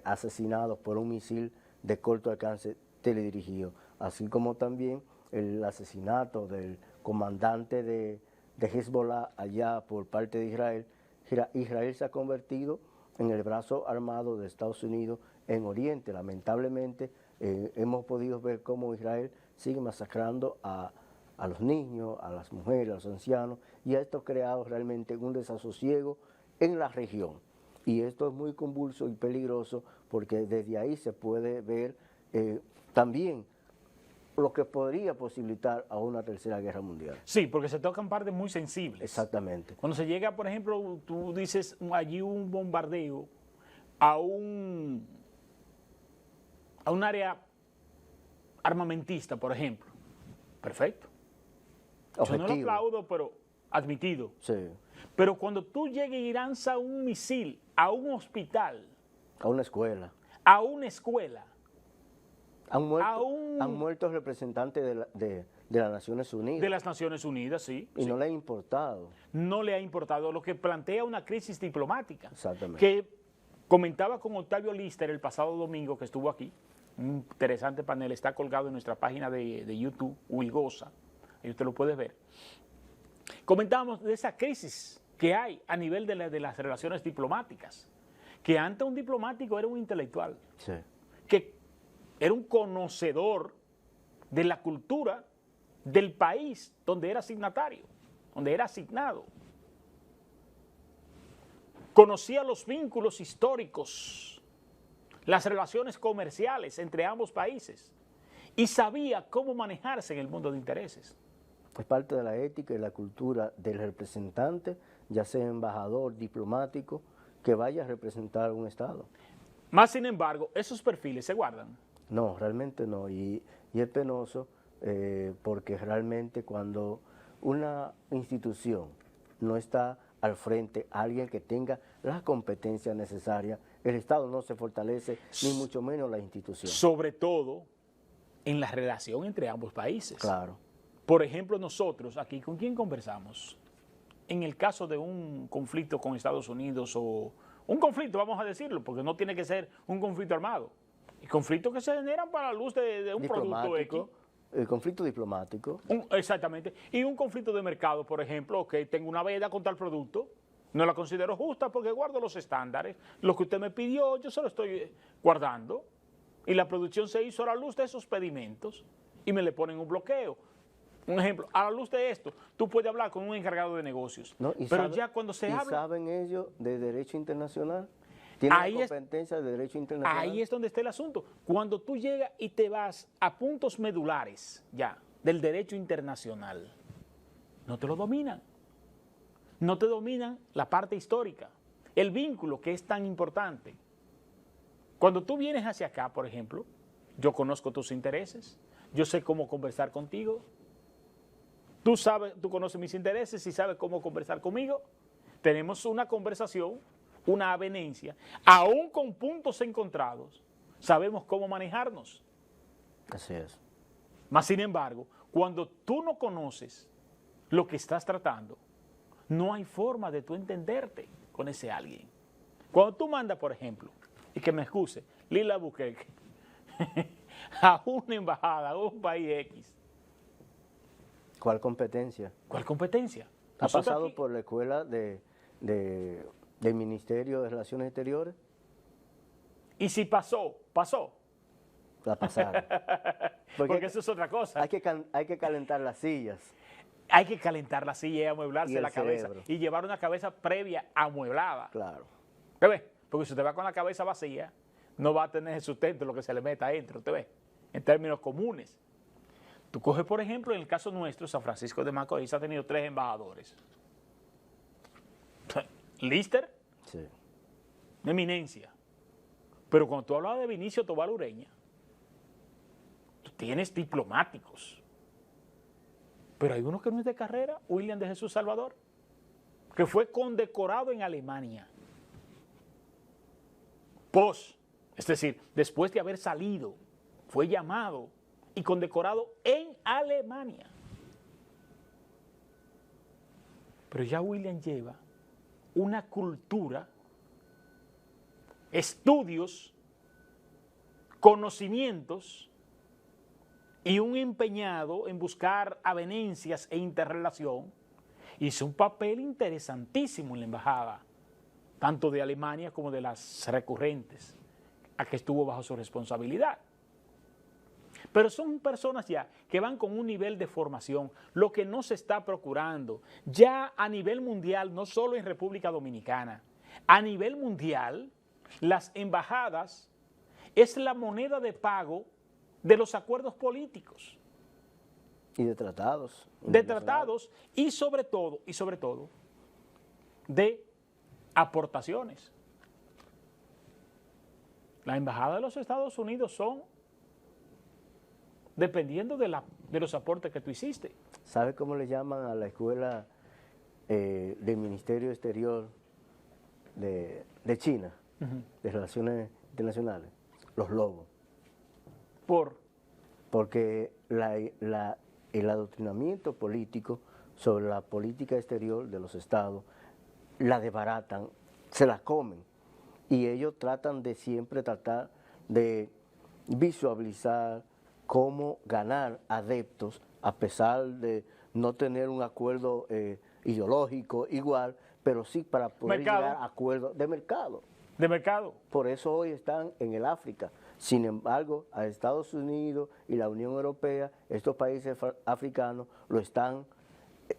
S2: asesinado por un misil de corto alcance teledirigido, así como también el asesinato del comandante de Hezbollah allá por parte de Israel. Israel se ha convertido en el brazo armado de Estados Unidos en Oriente. Lamentablemente hemos podido ver cómo Israel sigue masacrando a los niños, a las mujeres, a los ancianos, y esto ha creado realmente un desasosiego en la región. Y esto es muy convulso y peligroso porque desde ahí se puede ver también lo que podría posibilitar a una tercera guerra mundial.
S1: Sí, porque se tocan partes muy sensibles.
S2: Exactamente.
S1: Cuando se llega, por ejemplo, tú dices allí un bombardeo a un área armamentista, por ejemplo. Perfecto. Yo no lo aplaudo, pero admitido.
S2: Sí.
S1: Pero cuando tú llegas y lanzas un misil a un hospital,
S2: a una escuela,
S1: a una escuela,
S2: han muerto representantes de las Naciones Unidas.
S1: De las Naciones Unidas, sí.
S2: Y sí, no le ha importado.
S1: No le ha importado, lo que plantea una crisis diplomática.
S2: Exactamente.
S1: Que comentaba con Octavio Lister el pasado domingo que estuvo aquí. Un interesante panel, está colgado en nuestra página de YouTube, Huigosa. Ahí usted lo puede ver. Comentábamos de esa crisis que hay a nivel de las relaciones diplomáticas. Que antes un diplomático era un intelectual.
S2: Sí.
S1: Que era un conocedor de la cultura del país donde era signatario, donde era asignado. Conocía los vínculos históricos, las relaciones comerciales entre ambos países y sabía cómo manejarse en el mundo de intereses.
S2: Es parte de la ética y la cultura del representante, ya sea embajador, diplomático, que vaya a representar un Estado.
S1: Más sin embargo, esos perfiles se guardan.
S2: No, realmente no, y es penoso porque realmente cuando una institución no está al frente, alguien que tenga las competencias necesarias, el Estado no se fortalece, ni mucho menos la institución.
S1: Sobre todo en la relación entre ambos países.
S2: Claro.
S1: Por ejemplo, nosotros aquí, ¿con quién conversamos? en el caso de un conflicto con Estados Unidos o un conflicto, vamos a decirlo, porque no tiene que ser un conflicto armado. Y conflictos que se generan para la luz de un producto X.
S2: El conflicto diplomático.
S1: Exactamente. Y un conflicto de mercado, por ejemplo, que tengo una veda con tal producto, no la considero justa porque guardo los estándares. Lo que usted me pidió, yo se lo estoy guardando. Y la producción se hizo a la luz de esos pedimentos y me le ponen un bloqueo. Un ejemplo, a la luz de esto, tú puedes hablar con un encargado de negocios.
S2: ¿No?
S1: Pero ya cuando se habla...
S2: ¿Saben ellos de derecho internacional? ¿Tienen
S1: Ahí
S2: competencia de derecho internacional?
S1: Ahí es donde está el asunto. Cuando tú llegas y te vas a puntos medulares ya del derecho internacional, no te lo dominan. No te dominan la parte histórica, el vínculo que es tan importante. Cuando tú vienes hacia acá, por ejemplo, yo conozco tus intereses, yo sé cómo conversar contigo, tú conoces mis intereses y sabes cómo conversar conmigo. Tenemos una conversación, una avenencia, aún con puntos encontrados, sabemos cómo manejarnos.
S2: Así es.
S1: Mas, sin embargo, cuando tú no conoces lo que estás tratando, no hay forma de tú entenderte con ese alguien. Cuando tú mandas, por ejemplo, y que me excuse, Lila Buquerque, a una embajada, a un país X.
S2: ¿Cuál competencia?
S1: ¿Cuál competencia?
S2: ¿Ha
S1: Nosotros
S2: pasado
S1: aquí,
S2: por la escuela del Ministerio de Relaciones Exteriores?
S1: y si pasó, pasó.
S2: La pasaron.
S1: Porque eso es otra cosa.
S2: Hay que calentar las sillas.
S1: Hay que calentar la silla y amueblarse
S2: Y el
S1: la cabeza.
S2: cerebro.
S1: Y llevar una cabeza previa amueblada.
S2: Claro.
S1: ¿Usted ve? Porque si usted va con la cabeza vacía, no va a tener el sustento lo que se le meta adentro, ¿usted ve? En términos comunes. Tú coges, por ejemplo, en el caso nuestro, San Francisco de Macorís ha tenido 3 embajadores. Lister,
S2: Sí.
S1: eminencia. Pero cuando tú hablas de Vinicio Tobar Ureña, tú tienes diplomáticos. Pero hay uno que no es de carrera, William de Jesús Salvador, que fue condecorado en Alemania. Es decir, después de haber salido, fue llamado y condecorado en Alemania. Pero ya William lleva una cultura, estudios, conocimientos y un empeñado en buscar avenencias e interrelación. Hizo un papel interesantísimo en la embajada, tanto de Alemania como de las recurrentes, a que estuvo bajo su responsabilidad. Pero son personas ya que van con un nivel de formación, lo que no se está procurando ya a nivel mundial, no solo en República Dominicana, a nivel mundial, las embajadas es la moneda de pago de los acuerdos políticos.
S2: Y de tratados.
S1: De tratados y sobre todo, de aportaciones. Las embajadas de los Estados Unidos son dependiendo de los aportes que tú hiciste.
S2: ¿Sabe cómo le llaman a la escuela del Ministerio Exterior de China, de Relaciones Internacionales? Los lobos. Porque el adoctrinamiento político sobre la política exterior de los estados la desbaratan, se la comen. Y ellos tratan de siempre tratar de visualizar cómo ganar adeptos a pesar de no tener un acuerdo ideológico igual, pero sí para poder llegar a acuerdos de mercado.
S1: De mercado.
S2: Por eso hoy están en el África. Sin embargo, a Estados Unidos y la Unión Europea, estos países africanos lo están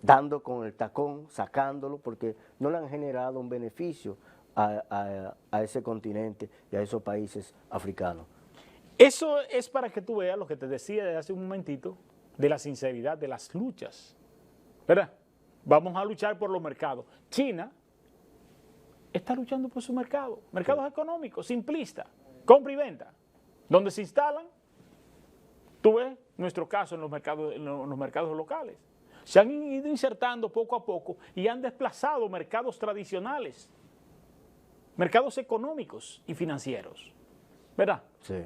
S2: dando con el tacón, sacándolo, porque no le han generado un beneficio a ese continente y a esos países africanos.
S1: Eso es para que tú veas lo que te decía desde hace un momentito, de la sinceridad de las luchas, ¿verdad? Vamos a luchar por los mercados. China está luchando por su mercado, mercados económicos, simplistas, compra y venta, donde se instalan, tú ves nuestro caso en los mercados locales. Se han ido insertando poco a poco y han desplazado mercados tradicionales, mercados económicos y financieros, ¿verdad?
S2: Sí.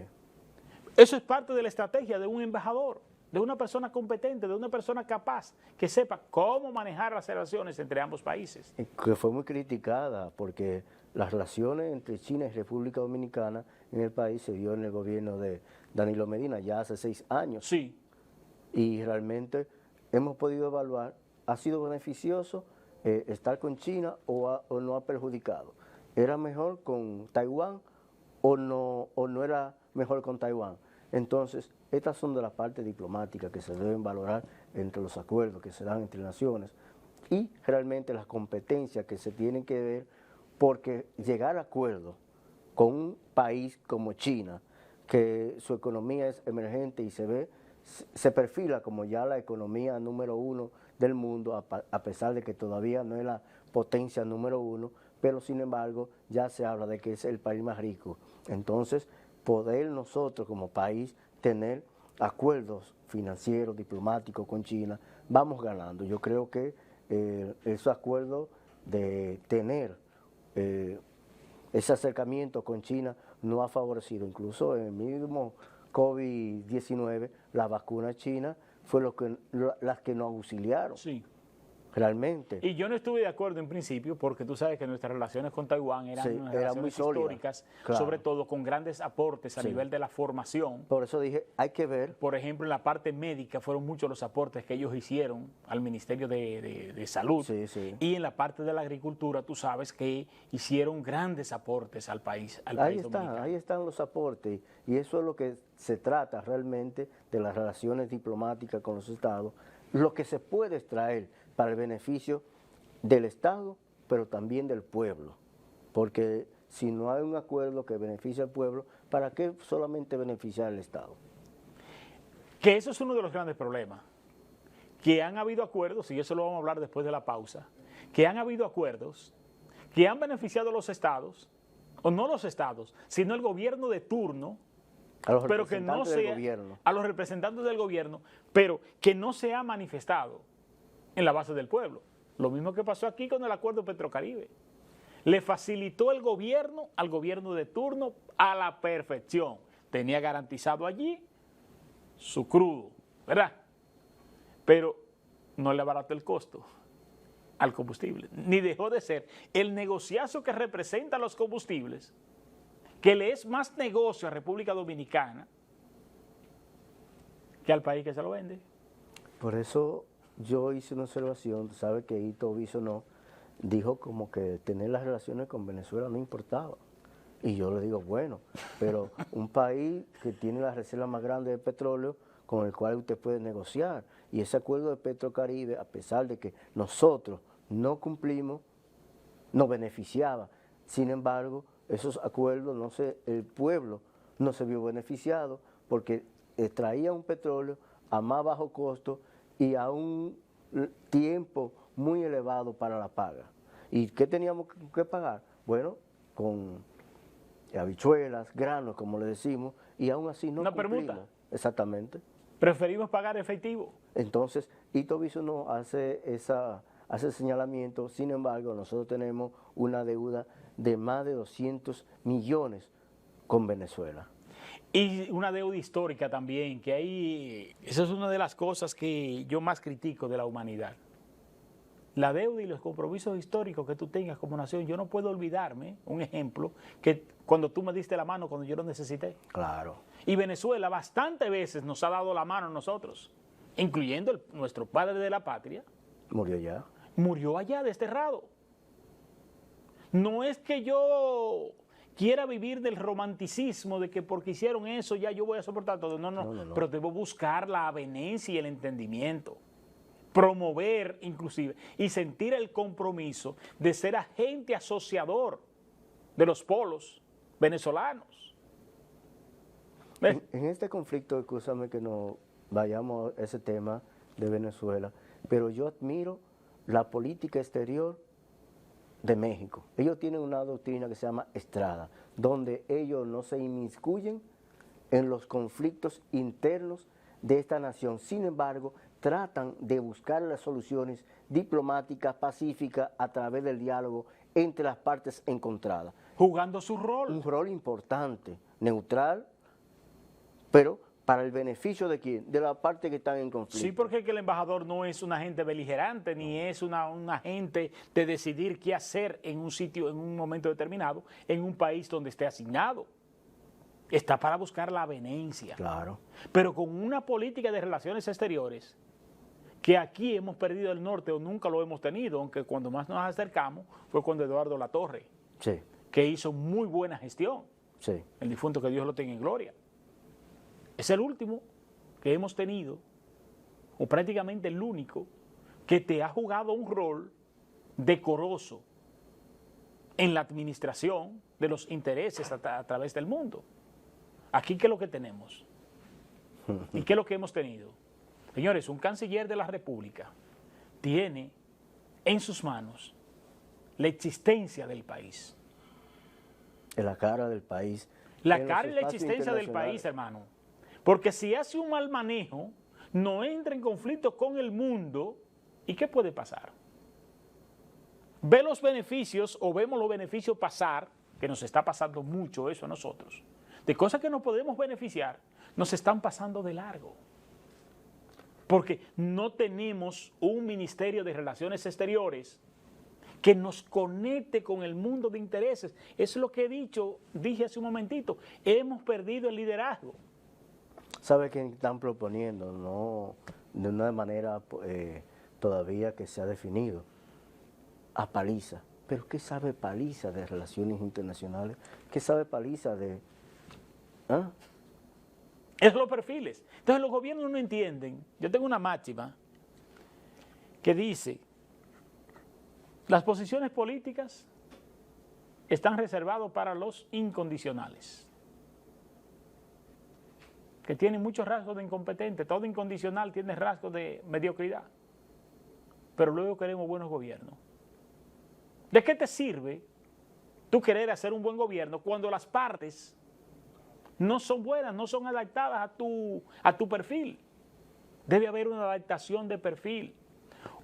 S1: Eso es parte de la estrategia de un embajador. de una persona competente, de una persona capaz, que sepa cómo manejar las relaciones entre ambos países.
S2: Que fue muy criticada porque las relaciones entre China y República Dominicana en el país se dio en el gobierno de Danilo Medina ya hace 6 años.
S1: Sí.
S2: Y realmente hemos podido evaluar, ¿ha sido beneficioso estar con China o no ha perjudicado? ¿Era mejor con Taiwán o no era mejor con Taiwán? Entonces, estas son de las partes diplomáticas que se deben valorar entre los acuerdos que se dan entre naciones y realmente las competencias que se tienen que ver, porque llegar a acuerdos con un país como China, que su economía es emergente y se perfila como ya la economía número 1 del mundo, a pesar de que todavía no es la potencia número 1, pero sin embargo ya se habla de que es el país más rico. Entonces, poder nosotros como país tener acuerdos financieros, diplomáticos con China, vamos ganando. Yo creo que esos acuerdos de tener ese acercamiento con China no ha favorecido. Incluso en el mismo COVID-19, la vacuna china fue las que nos auxiliaron.
S1: Sí.
S2: Realmente.
S1: Y yo no estuve de acuerdo en principio porque tú sabes que nuestras relaciones con Taiwán eran
S2: Sí,
S1: unas
S2: eran
S1: relaciones
S2: muy sólidas,
S1: históricas,
S2: claro.
S1: sobre todo con grandes aportes a
S2: Sí.
S1: nivel de la formación.
S2: Por eso dije, hay que ver.
S1: Por ejemplo, en la parte médica fueron muchos los aportes que ellos hicieron al Ministerio de Salud.
S2: Sí, sí.
S1: Y en la parte de la agricultura, tú sabes que hicieron grandes aportes al país dominicano.
S2: Ahí están los aportes. Y eso es lo que se trata realmente de las relaciones diplomáticas con los estados, lo que se puede extraer para el beneficio del Estado, pero también del pueblo. Porque si no hay un acuerdo que beneficie al pueblo, ¿para qué solamente beneficiar al Estado?
S1: Que eso es uno de los grandes problemas. Que han habido acuerdos, y eso lo vamos a hablar después de la pausa, que han habido acuerdos que han beneficiado a los estados, o no los estados, sino el gobierno de turno,
S2: A los
S1: pero que
S2: representantes
S1: no
S2: del
S1: sea,
S2: gobierno.
S1: a los representantes del gobierno, pero que no se ha manifestado en la base del pueblo. Lo mismo que pasó aquí con el acuerdo Petrocaribe. Le facilitó el gobierno al gobierno de turno a la perfección. Tenía garantizado allí su crudo, ¿verdad? Pero no le abarató el costo al combustible, ni dejó de ser el negociazo que representa los combustibles, que le es más negocio a República Dominicana que al país que se lo vende.
S2: Por eso yo hice una observación, sabe que Ito Bisonó dijo como que tener las relaciones con Venezuela no importaba. Y yo le digo, bueno, pero un país que tiene la reserva más grande de petróleo con el cual usted puede negociar. Y ese acuerdo de Petrocaribe, a pesar de que nosotros no cumplimos, nos beneficiaba. Sin embargo, esos acuerdos, el pueblo no se vio beneficiado porque extraía un petróleo a más bajo costo y a un tiempo muy elevado para la paga. ¿Y qué teníamos que pagar? Bueno, con habichuelas, granos, como le decimos, y aún así no
S1: Una
S2: cumplimos.
S1: permuta.
S2: Exactamente.
S1: Preferimos pagar efectivo.
S2: Entonces, Ito Bisonó hace ese señalamiento. Sin embargo, nosotros tenemos una deuda de más de 200 millones con Venezuela.
S1: Y una deuda histórica también, que ahí, esa es una de las cosas que yo más critico de la humanidad. La deuda y los compromisos históricos que tú tengas como nación. Yo no puedo olvidarme, un ejemplo, que cuando tú me diste la mano cuando yo lo necesité.
S2: Claro.
S1: Y Venezuela bastantes veces nos ha dado la mano a nosotros, incluyendo nuestro padre de la patria.
S2: Murió ya.
S1: Murió allá desterrado. No es que yo quiera vivir del romanticismo de que porque hicieron eso ya yo voy a soportar todo. No. Pero debo buscar la avenencia y el entendimiento. Promover inclusive y sentir el compromiso de ser agente asociador de los polos venezolanos.
S2: En este conflicto, escúchame que no vayamos a ese tema de Venezuela, pero yo admiro la política exterior de México. Ellos tienen una doctrina que se llama Estrada, donde ellos no se inmiscuyen en los conflictos internos de esta nación. Sin embargo, tratan de buscar las soluciones diplomáticas, pacíficas, a través del diálogo entre las partes encontradas.
S1: Jugando su rol.
S2: Un rol importante, neutral, pero ¿Para el beneficio de quién? De la parte que están en conflicto.
S1: Sí, porque es que el embajador no es un agente beligerante, ni es un agente de decidir qué hacer en un sitio, en un momento determinado, en un país donde esté asignado. Está para buscar la avenencia.
S2: Claro.
S1: Pero con una política de relaciones exteriores que aquí hemos perdido el norte o nunca lo hemos tenido, aunque cuando más nos acercamos fue cuando Eduardo Latorre,
S2: Sí,
S1: que hizo muy buena gestión,
S2: sí.
S1: el difunto, que Dios lo tenga en gloria. Es el último que hemos tenido, o prácticamente el único, que te ha jugado un rol decoroso en la administración de los intereses a través del mundo. Aquí, ¿qué es lo que tenemos? ¿Y qué es lo que hemos tenido? Señores, un canciller de la República tiene en sus manos la existencia del país.
S2: En la cara del país.
S1: La
S2: en los
S1: cara y la
S2: espacios
S1: existencia del
S2: internacionales.
S1: país, hermano. Porque si hace un mal manejo, no entra en conflicto con el mundo, ¿y qué puede pasar? Ve los beneficios, o vemos los beneficios pasar, que nos está pasando mucho eso a nosotros, de cosas que nos podemos beneficiar, nos están pasando de largo. Porque no tenemos un Ministerio de Relaciones Exteriores que nos conecte con el mundo de intereses. Eso es lo que dije hace un momentito. Hemos perdido el liderazgo.
S2: ¿Sabe qué están proponiendo? No de una manera todavía que se ha definido. A Paliza. ¿Pero qué sabe Paliza de relaciones internacionales? ¿Qué sabe Paliza de...? ¿Ah?
S1: Es los perfiles. Entonces los gobiernos no entienden. Yo tengo una máxima que dice: las posiciones políticas están reservadas para los incondicionales, que tienen muchos rasgos de incompetente. Todo incondicional tiene rasgos de mediocridad, pero luego queremos buenos gobiernos. ¿De qué te sirve tú querer hacer un buen gobierno cuando las partes no son buenas, no son adaptadas a tu perfil? Debe haber una adaptación de perfil.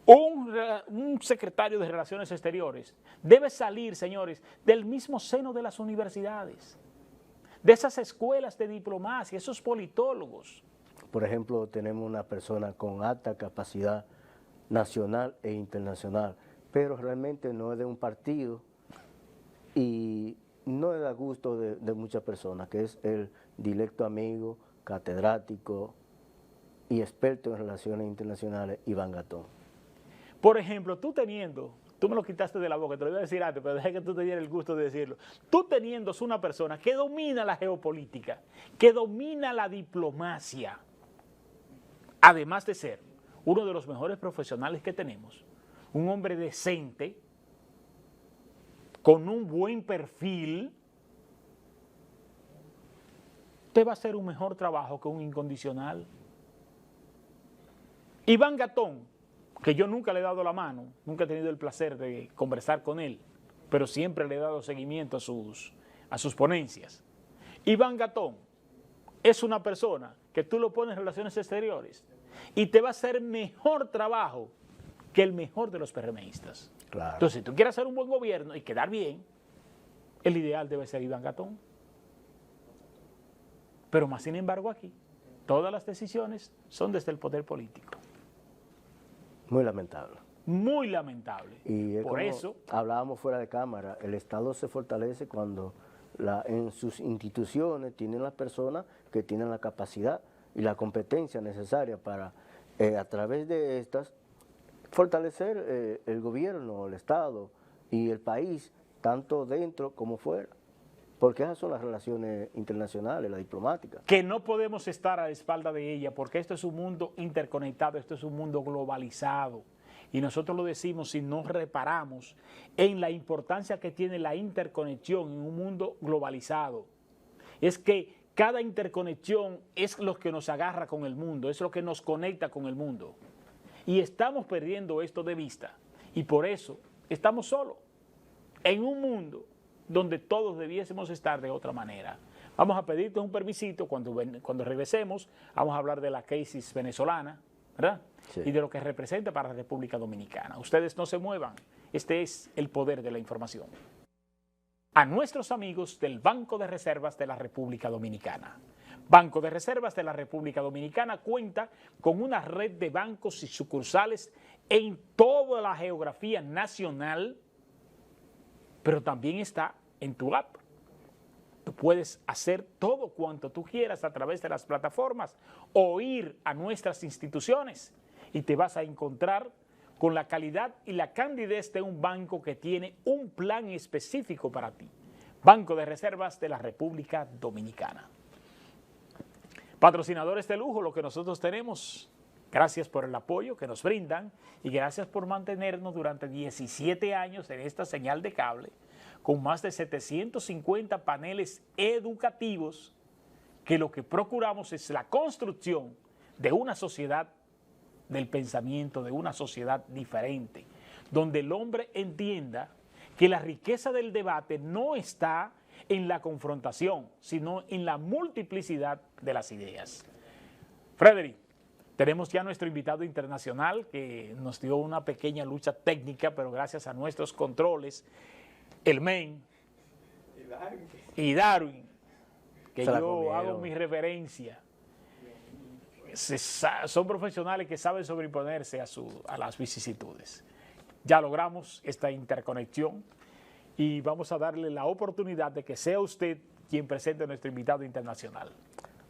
S1: Un secretario de Relaciones Exteriores debe salir, señores, del mismo seno de las universidades, de esas escuelas de diplomacia, esos politólogos.
S2: Por ejemplo, tenemos una persona con alta capacidad nacional e internacional, pero realmente no es de un partido y no es de gusto de muchas personas, que es el directo amigo, catedrático y experto en relaciones internacionales, Iván Gatón.
S1: Por ejemplo, tú me lo quitaste de la boca, te lo iba a decir antes, pero dejé que tú te dieras el gusto de decirlo. Tú teniendo una persona que domina la geopolítica, que domina la diplomacia, además de ser uno de los mejores profesionales que tenemos, un hombre decente, con un buen perfil, te va a hacer un mejor trabajo que un incondicional. Iván Gatón, que yo nunca le he dado la mano, nunca he tenido el placer de conversar con él, pero siempre le he dado seguimiento a sus ponencias. Iván Gatón es una persona que tú lo pones en relaciones exteriores y te va a hacer mejor trabajo que el mejor de los PRMistas.
S2: Claro.
S1: Entonces, si tú quieres hacer un buen gobierno y quedar bien, el ideal debe ser Iván Gatón. Pero más sin embargo aquí, todas las decisiones son desde el poder político.
S2: Muy lamentable.
S1: Muy lamentable.
S2: Y
S1: por eso
S2: hablábamos fuera de cámara, el Estado se fortalece cuando en sus instituciones tienen las personas que tienen la capacidad y la competencia necesaria para, a través de estas, fortalecer el gobierno, el Estado y el país, tanto dentro como fuera. Porque esas son las relaciones internacionales, la diplomática.
S1: que no podemos estar a la espalda de ella, porque esto es un mundo interconectado, esto es un mundo globalizado. Y nosotros lo decimos si no reparamos en la importancia que tiene la interconexión en un mundo globalizado. Es que cada interconexión es lo que nos agarra con el mundo, es lo que nos conecta con el mundo. Y estamos perdiendo esto de vista. Y por eso estamos solos en un mundo donde todos debiésemos estar de otra manera. Vamos a pedirte un permisito, cuando regresemos, vamos a hablar de la crisis venezolana, ¿verdad?
S2: Sí.
S1: Y de lo que representa para la República Dominicana. Ustedes no se muevan, este es el poder de la información. A nuestros amigos del Banco de Reservas de la República Dominicana, Banco de Reservas de la República Dominicana cuenta con una red de bancos y sucursales en toda la geografía nacional, pero también está en tu app. Tú puedes hacer todo cuanto tú quieras a través de las plataformas o ir a nuestras instituciones y te vas a encontrar con la calidad y la candidez de un banco que tiene un plan específico para ti. Banco de Reservas de la República Dominicana. Patrocinadores de lujo, lo que nosotros tenemos. Gracias por el apoyo que nos brindan y gracias por mantenernos durante 17 años en esta señal de cable con más de 750 paneles educativos que lo que procuramos es la construcción de una sociedad del pensamiento, de una sociedad diferente, donde el hombre entienda que la riqueza del debate no está en la confrontación, sino en la multiplicidad de las ideas. Frederick, tenemos ya nuestro invitado internacional que nos dio una pequeña lucha técnica, pero gracias a nuestros controles, el men y Darwin, que yo hago mi reverencia. Son profesionales que saben sobreponerse a las vicisitudes. Ya logramos esta interconexión y vamos a darle la oportunidad de que sea usted quien presente a nuestro invitado internacional.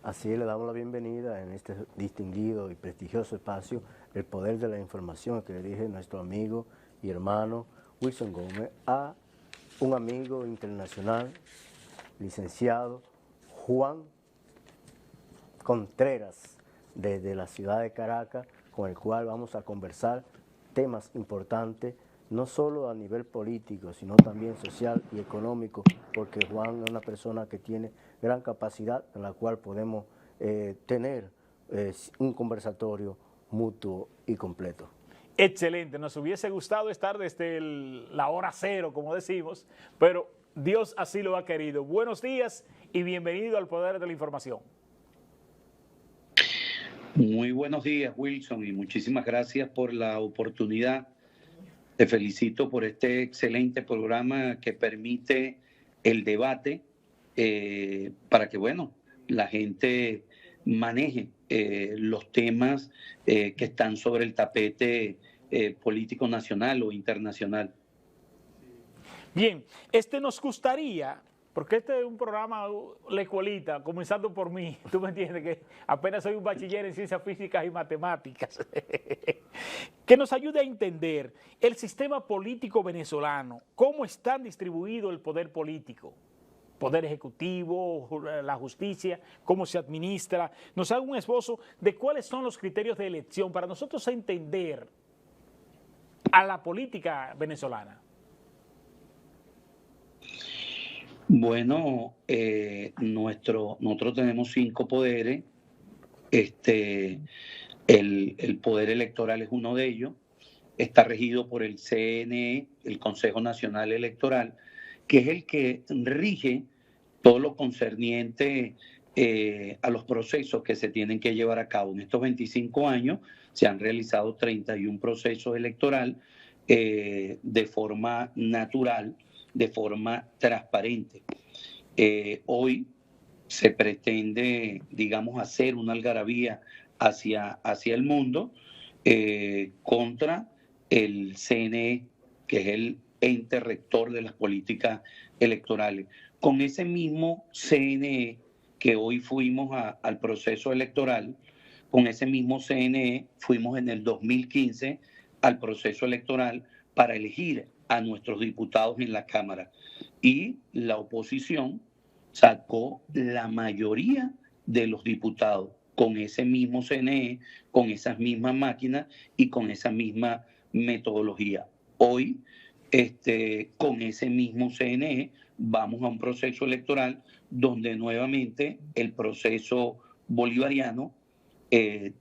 S2: Así le damos la bienvenida en este distinguido y prestigioso espacio, El Poder de la Información, que le dije nuestro amigo y hermano Wilson Gómez, a un amigo internacional, licenciado Juan Contreras, desde la ciudad de Caracas, con el cual vamos a conversar temas importantes, no solo a nivel político, sino también social y económico, porque Juan es una persona que tiene gran capacidad en la cual podemos tener un conversatorio mutuo y completo.
S1: Excelente, nos hubiese gustado estar desde la hora cero, como decimos, pero Dios así lo ha querido. Buenos días y bienvenido al Poder de la Información.
S4: Muy buenos días, Wilson, y muchísimas gracias por la oportunidad. Te felicito por este excelente programa que permite el debate para que, bueno, la gente maneje los temas que están sobre el tapete político nacional o internacional.
S1: Bien, nos gustaría, porque este es un programa, la escuelita, comenzando por mí, tú me entiendes que apenas soy un bachiller en ciencias físicas y matemáticas, que nos ayude a entender el sistema político venezolano, cómo está distribuido el poder político, poder ejecutivo, la justicia, cómo se administra, nos haga un esbozo de cuáles son los criterios de elección para nosotros entender a la política venezolana.
S4: Bueno, nosotros tenemos 5 poderes. El poder electoral es uno de ellos. Está regido por el CNE, el Consejo Nacional Electoral, que es el que rige todo lo concerniente a los procesos que se tienen que llevar a cabo. En estos 25 años se han realizado 31 procesos electorales de forma natural, de forma transparente. Hoy se pretende, digamos, hacer una algarabía hacia el mundo contra el CNE, que es el ente rector de las políticas electorales. Con ese mismo CNE que hoy fuimos al proceso electoral, con ese mismo CNE fuimos en el 2015 al proceso electoral para elegir a nuestros diputados en la Cámara. Y la oposición sacó la mayoría de los diputados con ese mismo CNE, con esas mismas máquinas y con esa misma metodología. Hoy, con ese mismo CNE, vamos a un proceso electoral donde nuevamente el proceso bolivariano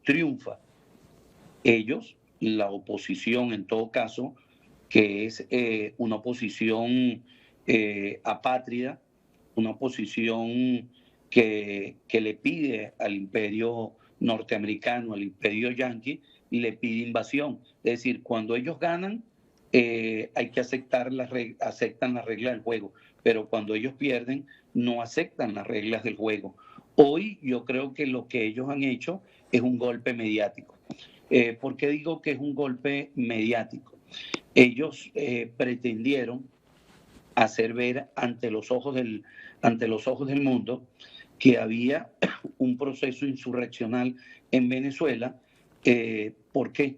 S4: triunfa. Ellos, la oposición en todo caso, que es una oposición apátrida, una oposición que le pide al imperio norteamericano, al imperio yanqui, le pide invasión. Es decir, cuando ellos ganan, hay que aceptan las reglas del juego, pero cuando ellos pierden, no aceptan las reglas del juego. Hoy yo creo que lo que ellos han hecho es un golpe mediático. ¿Por qué digo que es un golpe mediático? Ellos pretendieron hacer ver ante los ojos del mundo que había un proceso insurreccional en Venezuela. ¿Por qué?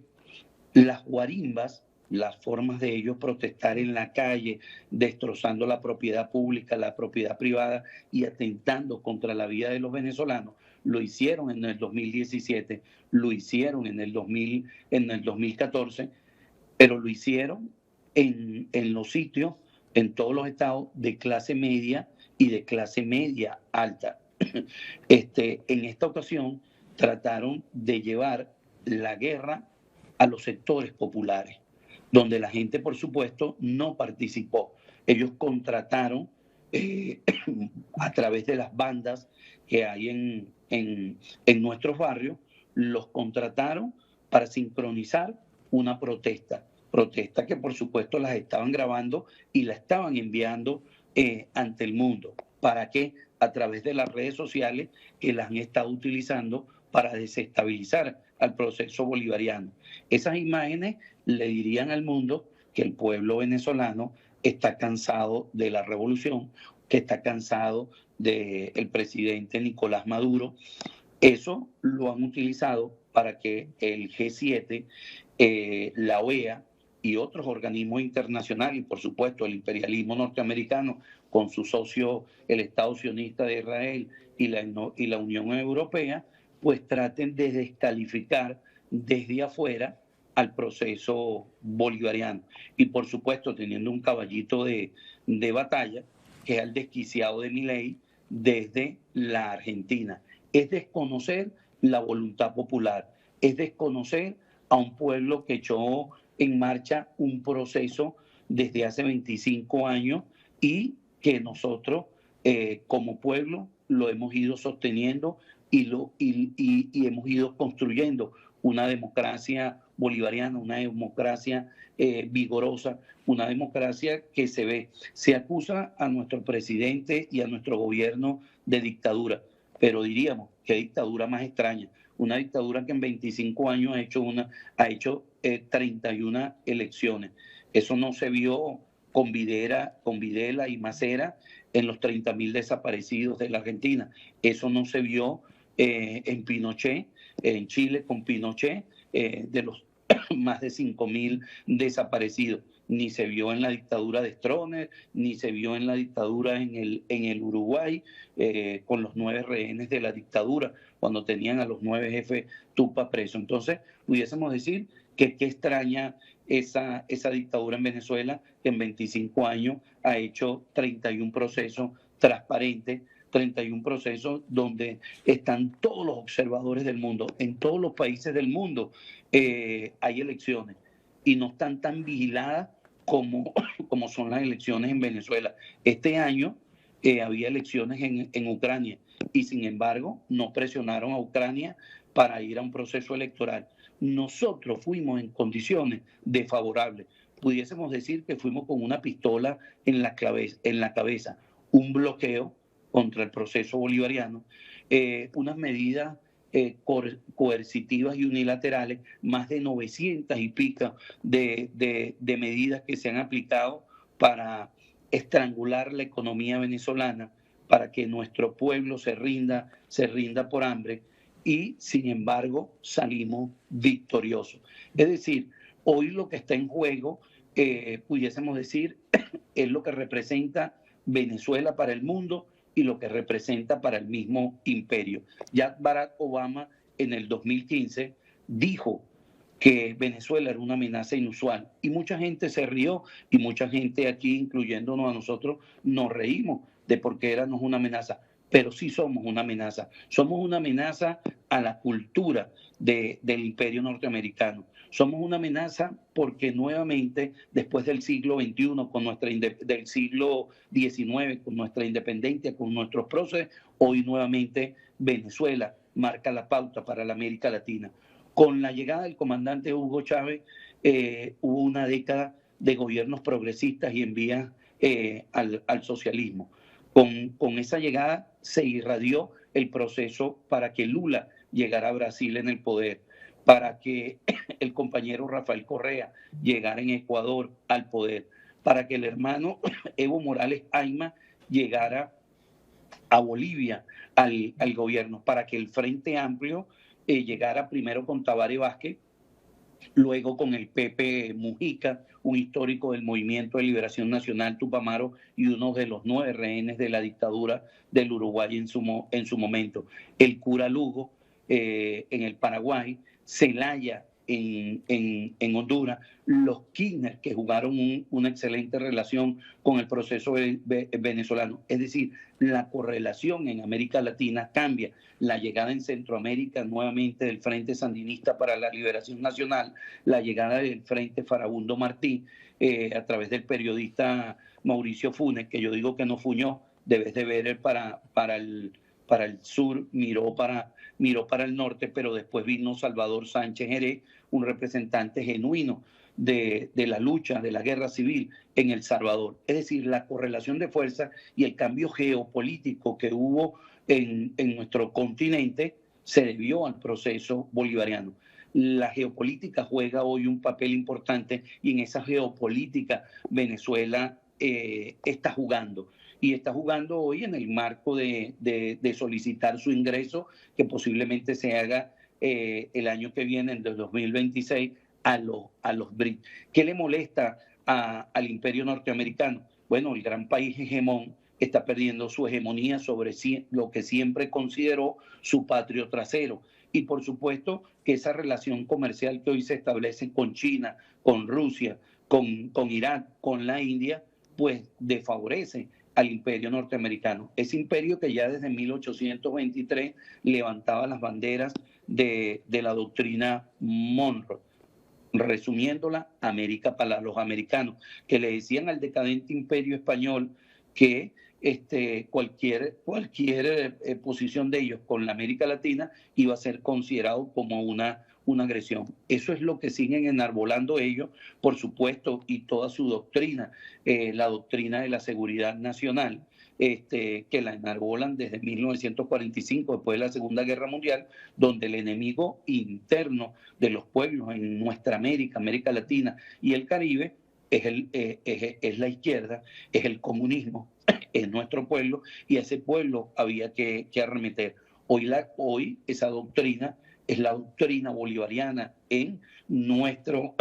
S4: Las guarimbas, las formas de ellos protestar en la calle, destrozando la propiedad pública, la propiedad privada y atentando contra la vida de los venezolanos, lo hicieron en el 2017, lo hicieron en el 2014, pero lo hicieron en los sitios, en todos los estados de clase media y de clase media alta. En esta ocasión trataron de llevar la guerra a los sectores populares, donde la gente, por supuesto, no participó. Ellos contrataron a través de las bandas que hay en nuestros barrios, los contrataron para sincronizar una protesta que por supuesto las estaban grabando y la estaban enviando ante el mundo. ¿Para qué? A través de las redes sociales que las han estado utilizando para desestabilizar al proceso bolivariano. Esas imágenes le dirían al mundo que el pueblo venezolano está cansado de la revolución, que está cansado del presidente Nicolás Maduro. Eso lo han utilizado para que el G7, la OEA y otros organismos internacionales, y por supuesto el imperialismo norteamericano con su socio, el Estado sionista de Israel y la Unión Europea, pues traten de descalificar desde afuera al proceso bolivariano. Y por supuesto teniendo un caballito de batalla, que es el desquiciado de Milei desde la Argentina. Es desconocer la voluntad popular, es desconocer a un pueblo que echó en marcha un proceso desde hace 25 años y que nosotros como pueblo lo hemos ido sosteniendo y hemos ido construyendo una democracia bolivariana, una democracia vigorosa, una democracia que se ve. Se acusa a nuestro presidente y a nuestro gobierno de dictadura, pero diríamos, qué dictadura más extraña. Una dictadura que en 25 años ha hecho 31 elecciones. Eso no se vio con Videla y Macera en los 30.000 desaparecidos de la Argentina. Eso no se vio en Pinochet, en Chile con Pinochet, de los más de 5.000 desaparecidos. Ni se vio en la dictadura de Stroessner, ni se vio en la dictadura en el Uruguay, con los 9 rehenes de la dictadura, cuando tenían a los 9 jefes Tupa presos. Entonces, pudiésemos decir que qué extraña esa dictadura en Venezuela, que en 25 años ha hecho 31 procesos transparentes, 31 procesos donde están todos los observadores del mundo. En todos los países del mundo hay elecciones y no están tan vigiladas como son las elecciones en Venezuela. Este año había elecciones en Ucrania y sin embargo no presionaron a Ucrania para ir a un proceso electoral. Nosotros fuimos en condiciones desfavorables. Pudiésemos decir que fuimos con una pistola en la cabeza, un bloqueo contra el proceso bolivariano, unas medidas coercitivas y unilaterales, más de 900 y pico de medidas que se han aplicado para estrangular la economía venezolana, para que nuestro pueblo se rinda por hambre, y sin embargo salimos victoriosos. Es decir, hoy lo que está en juego, pudiésemos decir, es lo que representa Venezuela para el mundo y lo que representa para el mismo imperio. Ya Barack Obama en el 2015 dijo que Venezuela era una amenaza inusual y mucha gente se rió y mucha gente aquí, incluyéndonos a nosotros, nos reímos de por qué éramos una amenaza, pero sí somos una amenaza. Somos una amenaza a la cultura del imperio norteamericano. Somos una amenaza porque nuevamente, después del siglo XXI, del siglo XIX, con nuestra independencia, con nuestros próceres, hoy nuevamente Venezuela marca la pauta para la América Latina. Con la llegada del comandante Hugo Chávez, hubo una década de gobiernos progresistas y en vías al socialismo. Con esa llegada se irradió el proceso para que Lula llegara a Brasil en el poder, para que el compañero Rafael Correa llegara en Ecuador al poder, para que el hermano Evo Morales Ayma llegara a Bolivia al gobierno, para que el Frente Amplio llegara primero con Tabaré Vázquez, luego con el Pepe Mujica, un histórico del Movimiento de Liberación Nacional Tupamaro y uno de los 9 rehenes de la dictadura del Uruguay en su momento, el cura Lugo en el Paraguay, Zelaya en Honduras, los Kirchner que jugaron una excelente relación con el proceso venezolano. Es decir, la correlación en América Latina cambia. La llegada en Centroamérica nuevamente del Frente Sandinista para la Liberación Nacional, la llegada del Frente Farabundo Martí a través del periodista Mauricio Funes, que yo digo que no fuñó, debes de ver para el sur, miró para el norte, pero después vino Salvador Sánchez Jerez, un representante genuino de la lucha, de la guerra civil en El Salvador. Es decir, la correlación de fuerzas y el cambio geopolítico que hubo en nuestro continente se debió al proceso bolivariano. La geopolítica juega hoy un papel importante y en esa geopolítica Venezuela está jugando. Y está jugando hoy en el marco de solicitar su ingreso, que posiblemente se haga el año que viene, en el 2026, a los BRICS. ¿Qué le molesta al imperio norteamericano? Bueno, el gran país hegemón está perdiendo su hegemonía sobre lo que siempre consideró su patrio trasero. Y por supuesto que esa relación comercial que hoy se establece con China, con Rusia, con Irán, con la India, pues desfavorece al imperio norteamericano. Ese imperio que ya desde 1823 levantaba las banderas de la doctrina Monroe. Resumiéndola, América para los americanos, que le decían al decadente imperio español que cualquier posición de ellos con la América Latina iba a ser considerado como una agresión. Eso es lo que siguen enarbolando ellos, por supuesto, y toda su doctrina, la doctrina de la seguridad nacional, que la enarbolan desde 1945, después de la Segunda Guerra Mundial, donde el enemigo interno de los pueblos en nuestra América Latina y el Caribe es la izquierda, es el comunismo, es nuestro pueblo, y a ese pueblo había que arremeter. Hoy esa doctrina es la doctrina bolivariana en nuestro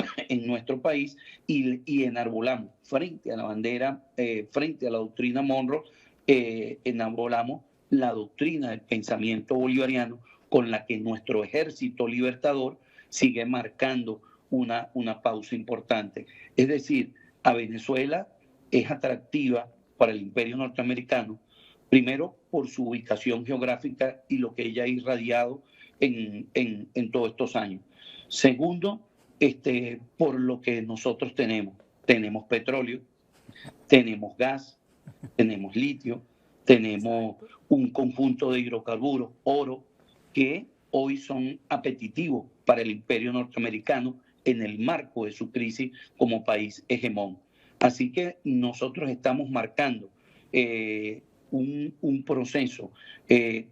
S4: país y enarbolamos frente a la bandera, frente a la doctrina Monroe, enarbolamos la doctrina del pensamiento bolivariano con la que nuestro ejército libertador sigue marcando una pausa importante. Es decir, a Venezuela es atractiva para el imperio norteamericano, primero por su ubicación geográfica y lo que ella ha irradiado en todos estos años. Segundo, por lo que nosotros tenemos. Tenemos petróleo, tenemos gas, tenemos litio, tenemos un conjunto de hidrocarburos, oro, que hoy son apetitivos para el imperio norteamericano en el marco de su crisis como país hegemón. Así que nosotros estamos marcando un proceso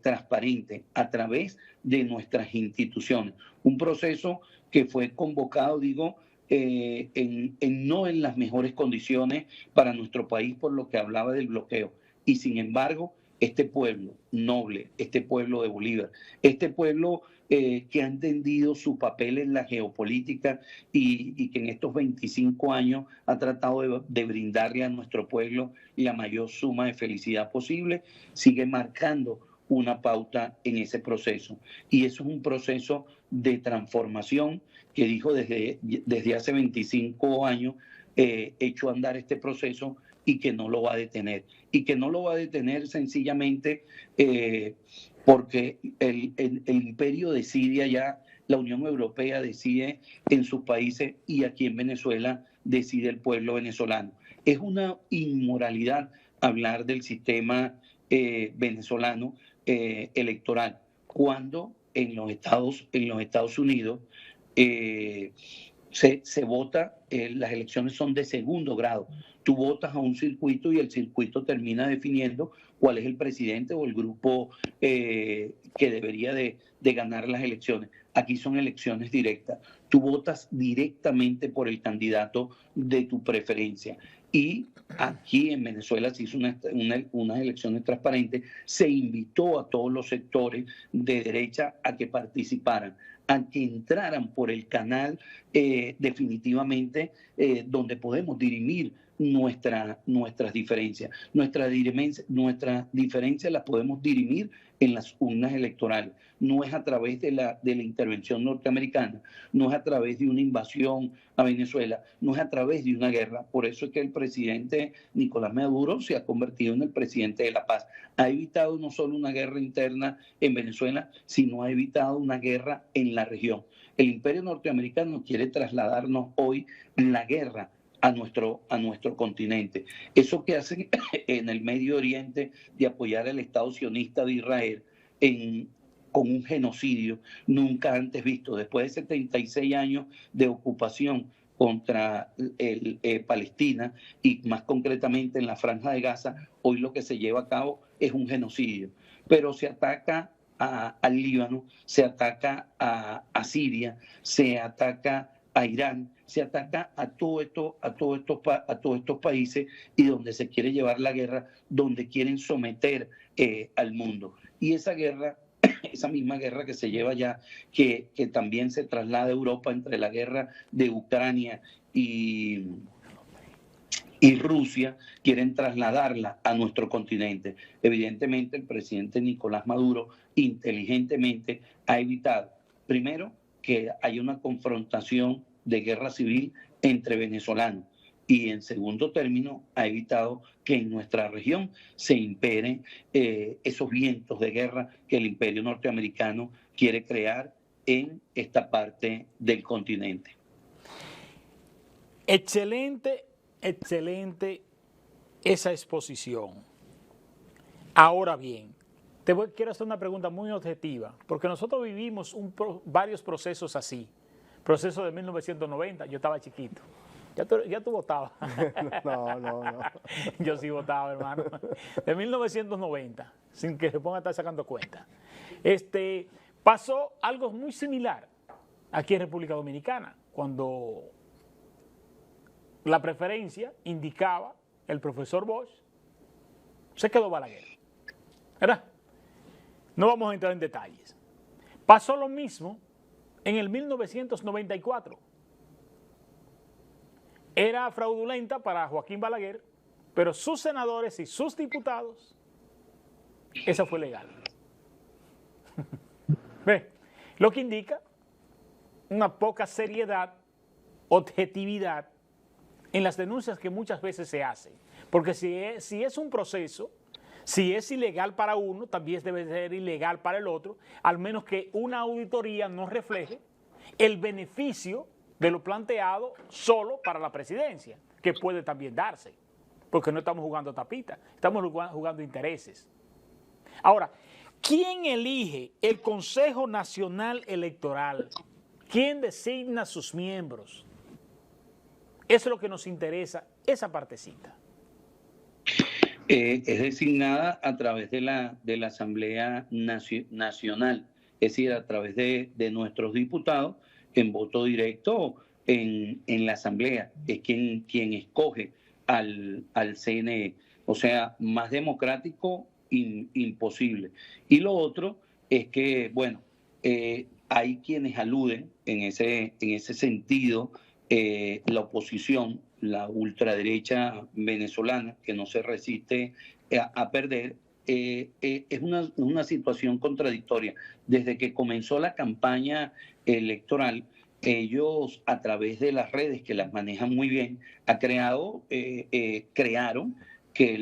S4: transparente a través de nuestras instituciones, un proceso que fue convocado, digo, no en las mejores condiciones para nuestro país por lo que hablaba del bloqueo. Y sin embargo, este pueblo noble, este pueblo de Bolívar, este pueblo que ha entendido su papel en la geopolítica y que en estos 25 años ha tratado de brindarle a nuestro pueblo la mayor suma de felicidad posible, sigue marcando una pauta en ese proceso. Y eso es un proceso de transformación que dijo desde hace 25 años, echó a andar este proceso y que no lo va a detener. Y que no lo va a detener sencillamente porque el imperio decide allá, la Unión Europea decide en sus países y aquí en Venezuela decide el pueblo venezolano. Es una inmoralidad hablar del sistema venezolano electoral cuando en los Estados Unidos se vota, las elecciones son de segundo grado. Tú votas a un circuito y el circuito termina definiendo cuál es el presidente o el grupo que debería de ganar las elecciones. Aquí son elecciones directas. Tú votas directamente por el candidato de tu preferencia. Y aquí en Venezuela se hizo unas elecciones transparentes, se invitó a todos los sectores de derecha a que participaran, a que entraran por el canal definitivamente donde podemos dirimir nuestras diferencias. Nuestras diferencias las podemos dirimir en las urnas electorales. No es a través de la intervención norteamericana, no es a través de una invasión a Venezuela, no es a través de una guerra. Por eso es que el presidente Nicolás Maduro se ha convertido en el presidente de la paz. Ha evitado no solo una guerra interna en Venezuela, sino ha evitado una guerra en la región. El imperio norteamericano quiere trasladarnos hoy la guerra a nuestro continente. Eso que hacen en el Medio Oriente de apoyar al Estado sionista de Israel con un genocidio nunca antes visto. Después de 76 años de ocupación contra Palestina y más concretamente en la Franja de Gaza, hoy lo que se lleva a cabo es un genocidio. Pero se ataca al Líbano, se ataca a Siria, se ataca a Irán, se ataca a todos estos países y donde se quiere llevar la guerra, donde quieren someter al mundo. Y esa guerra, esa misma guerra que se lleva ya, que también se traslada a Europa entre la guerra de Ucrania y Rusia, quieren trasladarla a nuestro continente. Evidentemente, el presidente Nicolás Maduro inteligentemente ha evitado, primero, que haya una confrontación de guerra civil entre venezolanos y, en segundo término, ha evitado que en nuestra región se imperen esos vientos de guerra que el imperio norteamericano quiere crear en esta parte del continente.
S1: Excelente esa exposición. Ahora bien, quiero hacer una pregunta muy objetiva, porque nosotros vivimos varios procesos así. Proceso de 1990, yo estaba chiquito. Ya tú votabas.
S2: No.
S1: Yo sí votaba, hermano. De 1990, sin que se ponga a estar sacando cuenta. Pasó algo muy similar aquí en República Dominicana, cuando la preferencia indicaba el profesor Bosch, se quedó Balaguer. ¿Verdad? No vamos a entrar en detalles. Pasó lo mismo en el 1994. Era fraudulenta para Joaquín Balaguer, pero sus senadores y sus diputados, eso fue legal. ¿Ve? Lo que indica una poca seriedad, objetividad en las denuncias que muchas veces se hacen. Porque si es un proceso, si es ilegal para uno, también debe ser ilegal para el otro, al menos que una auditoría no refleje el beneficio de lo planteado solo para la presidencia, que puede también darse, porque no estamos jugando tapita, estamos jugando intereses. Ahora, ¿quién elige el Consejo Nacional Electoral? ¿Quién designa sus miembros? Eso es lo que nos interesa, esa partecita.
S4: Es designada a través de la Asamblea Nacional, es decir, a través de nuestros diputados en voto directo en la Asamblea. Es quien escoge al CNE. O sea, más democrático imposible. Y lo otro es que, bueno, hay quienes aluden en ese sentido, la oposición, la ultraderecha venezolana, que no se resiste a perder, es una situación contradictoria. Desde que comenzó la campaña electoral, ellos, a través de las redes, que las manejan muy bien, crearon que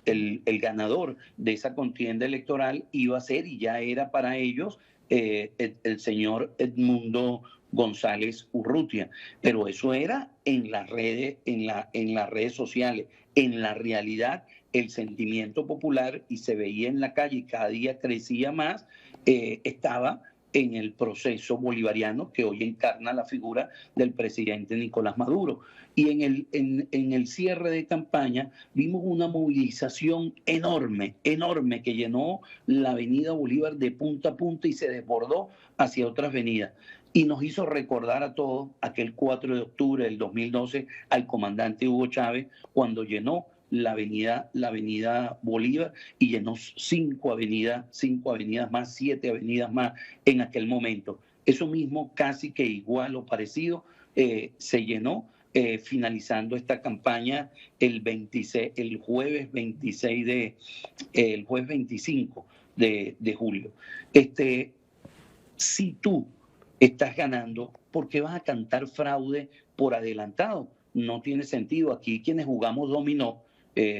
S4: el ganador de esa contienda electoral iba a ser, y ya era para ellos, el señor Edmundo González Urrutia. Pero eso era en las redes, en las redes sociales. En la realidad, el sentimiento popular, y se veía en la calle y cada día crecía más, estaba en el proceso bolivariano que hoy encarna la figura del presidente Nicolás Maduro. Y en el cierre de campaña vimos una movilización enorme, enorme, que llenó la avenida Bolívar de punta a punta y se desbordó hacia otras avenidas. Y nos hizo recordar a todos aquel 4 de octubre del 2012 al comandante Hugo Chávez, cuando llenó la avenida Bolívar y llenó 5 avenidas más, 7 avenidas más en aquel momento. Eso mismo, casi que igual o parecido, se llenó finalizando esta campaña el jueves 25 de julio. Si tú estás ganando, ¿por qué vas a cantar fraude por adelantado? No tiene sentido. Aquí quienes jugamos dominó,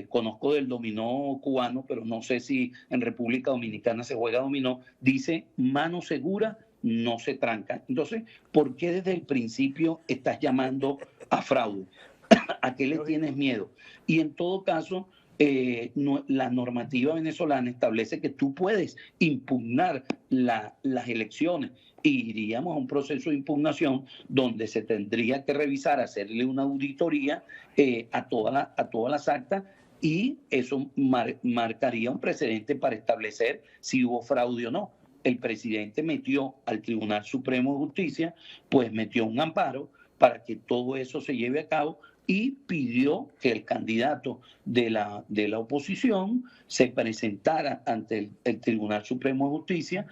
S4: conozco del dominó cubano, pero no sé si en República Dominicana se juega dominó, dice mano segura, no se tranca. Entonces, ¿por qué desde el principio estás llamando a fraude? ¿A qué le tienes miedo? Y en todo caso, la normativa venezolana establece que tú puedes impugnar las elecciones y iríamos a un proceso de impugnación donde se tendría que revisar, hacerle una auditoría a todas las actas, y eso marcaría un precedente para establecer si hubo fraude o no. El presidente metió al Tribunal Supremo de Justicia, pues metió un amparo para que todo eso se lleve a cabo y pidió que el candidato de la oposición se presentara ante el Tribunal Supremo de Justicia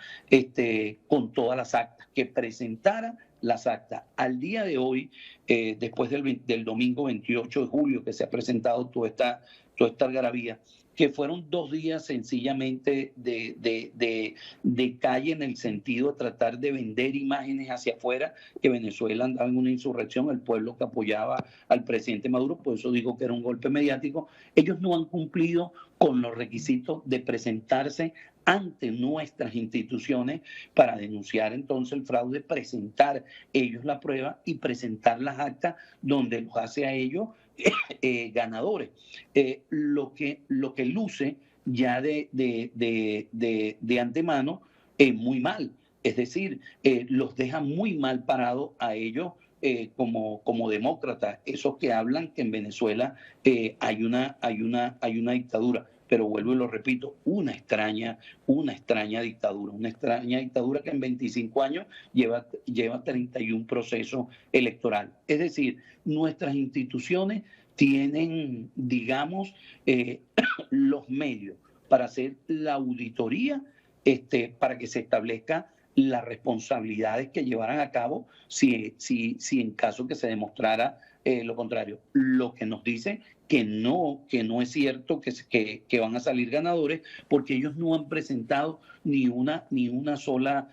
S4: con todas las actas, que presentara las actas. Al día de hoy, después del domingo 28 de julio que se ha presentado toda esta algarabía, que fueron 2 días sencillamente de calle, en el sentido de tratar de vender imágenes hacia afuera, que Venezuela andaba en una insurrección, el pueblo que apoyaba al presidente Maduro, por eso digo que era un golpe mediático. Ellos no han cumplido con los requisitos de presentarse ante nuestras instituciones para denunciar entonces el fraude, presentar ellos la prueba y presentar las actas donde los hace a ellos ganadores. Lo que luce ya de antemano muy mal, es decir, los deja muy mal parados a ellos como demócratas, esos que hablan que en Venezuela hay una dictadura. Pero vuelvo y lo repito, una extraña dictadura que en 25 años lleva 31 procesos electorales. Es decir, nuestras instituciones tienen, digamos, los medios para hacer la auditoría, para que se establezca las responsabilidades que llevarán a cabo si en caso que se demostrara lo contrario. Lo que nos dice que no es cierto que van a salir ganadores, porque ellos no han presentado ni una sola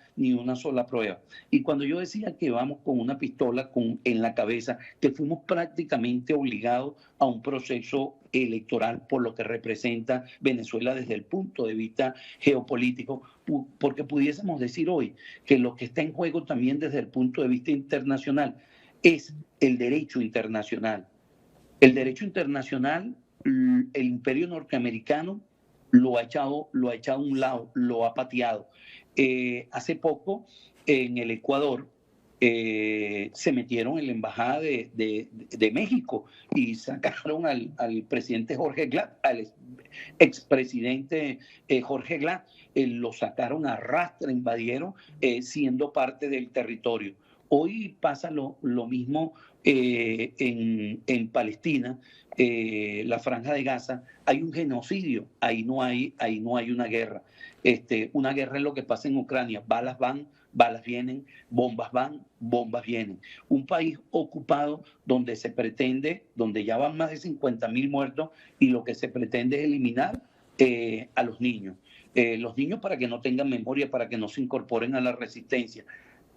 S4: prueba. Y cuando yo decía que vamos con una pistola en la cabeza, que fuimos prácticamente obligados a un proceso electoral por lo que representa Venezuela desde el punto de vista geopolítico, porque pudiésemos decir hoy que lo que está en juego también desde el punto de vista internacional es el derecho internacional. El derecho internacional, el imperio norteamericano lo ha echado a un lado, lo ha pateado. Hace poco, en el Ecuador, se metieron en la embajada de México y sacaron al presidente Jorge Glass, al expresidente Jorge Glass, lo sacaron a rastra, invadieron, siendo parte del territorio. Hoy pasa lo mismo en Palestina, la Franja de Gaza. Hay un genocidio, ahí no hay una guerra. Una guerra es lo que pasa en Ucrania: balas van, balas vienen, bombas van, bombas vienen. Un país ocupado donde ya van más de 50.000 muertos, y lo que se pretende es eliminar a los niños. Los niños, para que no tengan memoria, para que no se incorporen a la resistencia.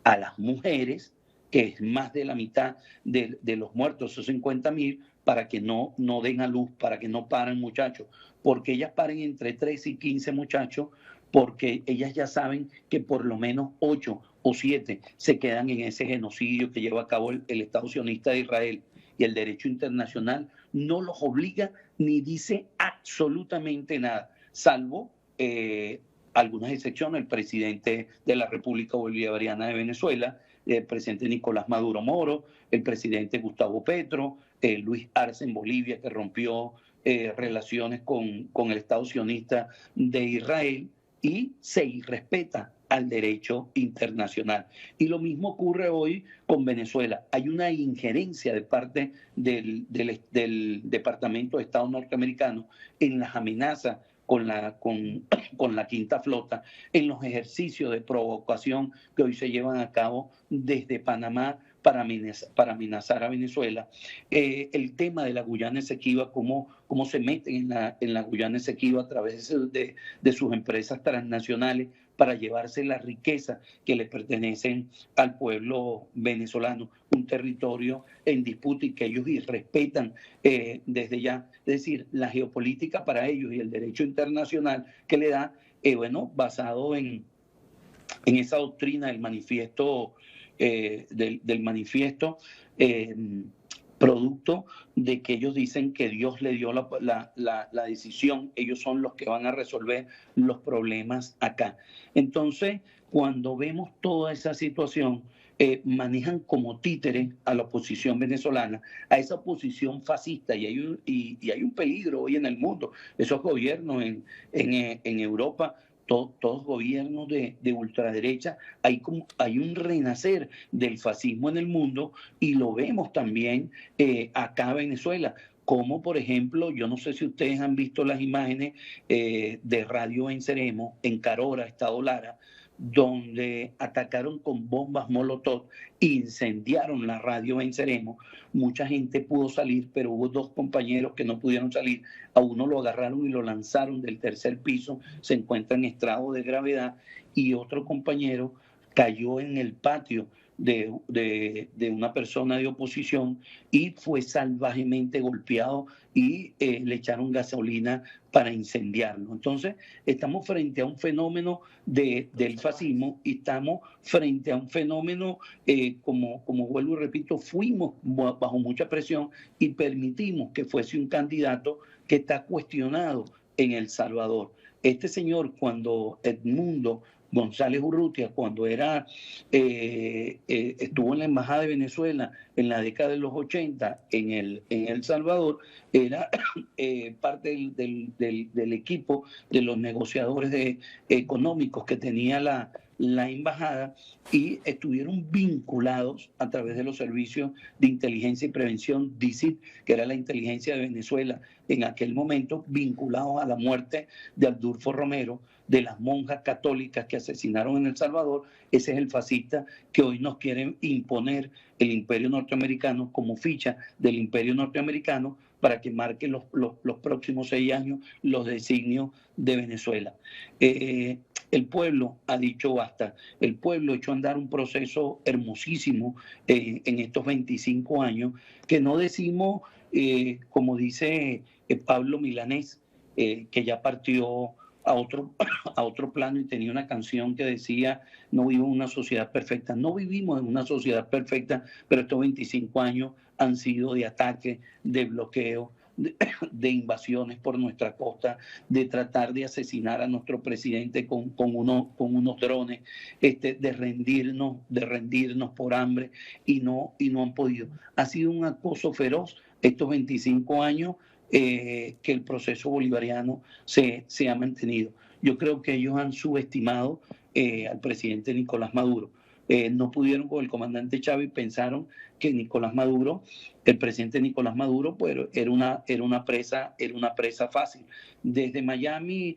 S4: A las mujeres, que es más de la mitad de los muertos, esos 50.000, para que no den a luz, para que no paren muchachos, porque ellas paren entre 13 y 15 muchachos, porque ellas ya saben que por lo menos 8 o 7 se quedan en ese genocidio que lleva a cabo el Estado sionista de Israel. Y el derecho internacional no los obliga ni dice absolutamente nada, salvo algunas excepciones, el presidente de la República Bolivariana de Venezuela, el presidente Nicolás Maduro Moro, el presidente Gustavo Petro, Luis Arce en Bolivia, que rompió relaciones con el Estado sionista de Israel, y se irrespeta al derecho internacional. Y lo mismo ocurre hoy con Venezuela. Hay una injerencia de parte del Departamento de Estado norteamericano en las amenazas con la Quinta Flota, en los ejercicios de provocación que hoy se llevan a cabo desde Panamá para amenazar a Venezuela. El tema de la Guyana Esequiba, cómo se meten en la Guyana Esequiba a través de sus empresas transnacionales para llevarse la riqueza que le pertenecen al pueblo venezolano, un territorio en disputa y que ellos irrespetan desde ya. Es decir, la geopolítica para ellos y el derecho internacional que le da, basado en esa doctrina del manifiesto, producto de que ellos dicen que Dios le dio la decisión, ellos son los que van a resolver los problemas acá. Entonces, cuando vemos toda esa situación, manejan como títere a la oposición venezolana, a esa oposición fascista, y hay un peligro hoy en el mundo. Esos gobiernos en Europa, todos gobiernos de ultraderecha, hay un renacer del fascismo en el mundo, y lo vemos también acá en Venezuela. Como por ejemplo, yo no sé si ustedes han visto las imágenes de Radio Venceremos en Carora, Estado Lara, donde atacaron con bombas Molotov, incendiaron la Radio Venceremos. Mucha gente pudo salir, pero hubo 2 compañeros que no pudieron salir. A uno lo agarraron y lo lanzaron del 3er piso, se encuentra en estado de gravedad, y otro compañero cayó en el patio de una persona de oposición y fue salvajemente golpeado, y le echaron gasolina para incendiarlo. Entonces, estamos frente a un fenómeno del fascismo, y estamos frente a un fenómeno, como vuelvo y repito, fuimos bajo mucha presión y permitimos que fuese un candidato que está cuestionado en El Salvador. Este señor, cuando Edmundo González Urrutia, cuando estuvo en la Embajada de Venezuela en la década de los 80 en El Salvador, era parte del equipo de los negociadores económicos que tenía la embajada, y estuvieron vinculados a través de los servicios de inteligencia y prevención, DICIT, que era la inteligencia de Venezuela en aquel momento, vinculados a la muerte de Adolfo Romero, de las monjas católicas que asesinaron en El Salvador. Ese es el fascista que hoy nos quiere imponer el imperio norteamericano como ficha del imperio norteamericano para que marque los próximos 6 años los designios de Venezuela. El pueblo ha dicho basta. El pueblo echó a andar un proceso hermosísimo en estos 25 años, que no decimos, como dice Pablo Milanés, que ya partió a otro plano y tenía una canción que decía: no vivo en una sociedad perfecta. No vivimos en una sociedad perfecta, pero estos 25 años han sido de ataque, de bloqueo, de invasiones por nuestra costa, de tratar de asesinar a nuestro presidente con unos drones, de rendirnos por hambre, y no han podido. Ha sido un acoso feroz estos 25 años que el proceso bolivariano se ha mantenido. Yo creo que ellos han subestimado al presidente Nicolás Maduro. No pudieron con el comandante Chávez, pensaron que el presidente Nicolás Maduro, pues era una presa fácil. Desde Miami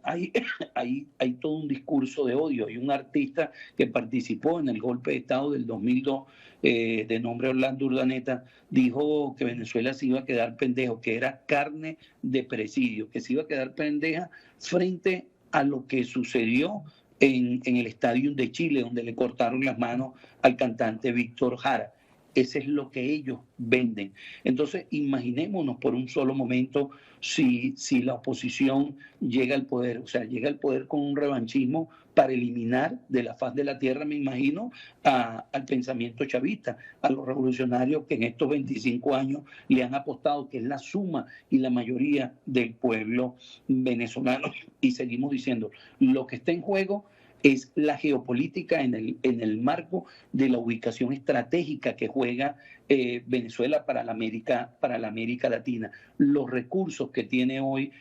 S4: hay todo un discurso de odio. Hay un artista que participó en el golpe de Estado del 2002, de nombre Orlando Urdaneta, dijo que Venezuela se iba a quedar pendejo, que era carne de presidio, que se iba a quedar pendeja frente a lo que sucedió en el Estadio de Chile, donde le cortaron las manos al cantante Víctor Jara. ese es lo que ellos venden. Entonces, imaginémonos por un solo momento si la oposición llega al poder, o sea, llega al poder con un revanchismo para eliminar de la faz de la tierra, me imagino, al pensamiento chavista, a los revolucionarios que en estos 25 años le han apostado, que es la suma y la mayoría del pueblo venezolano. Y seguimos diciendo, lo que está en juego es la geopolítica en el marco de la ubicación estratégica que juega Venezuela para la América Latina. Los recursos que tiene hoy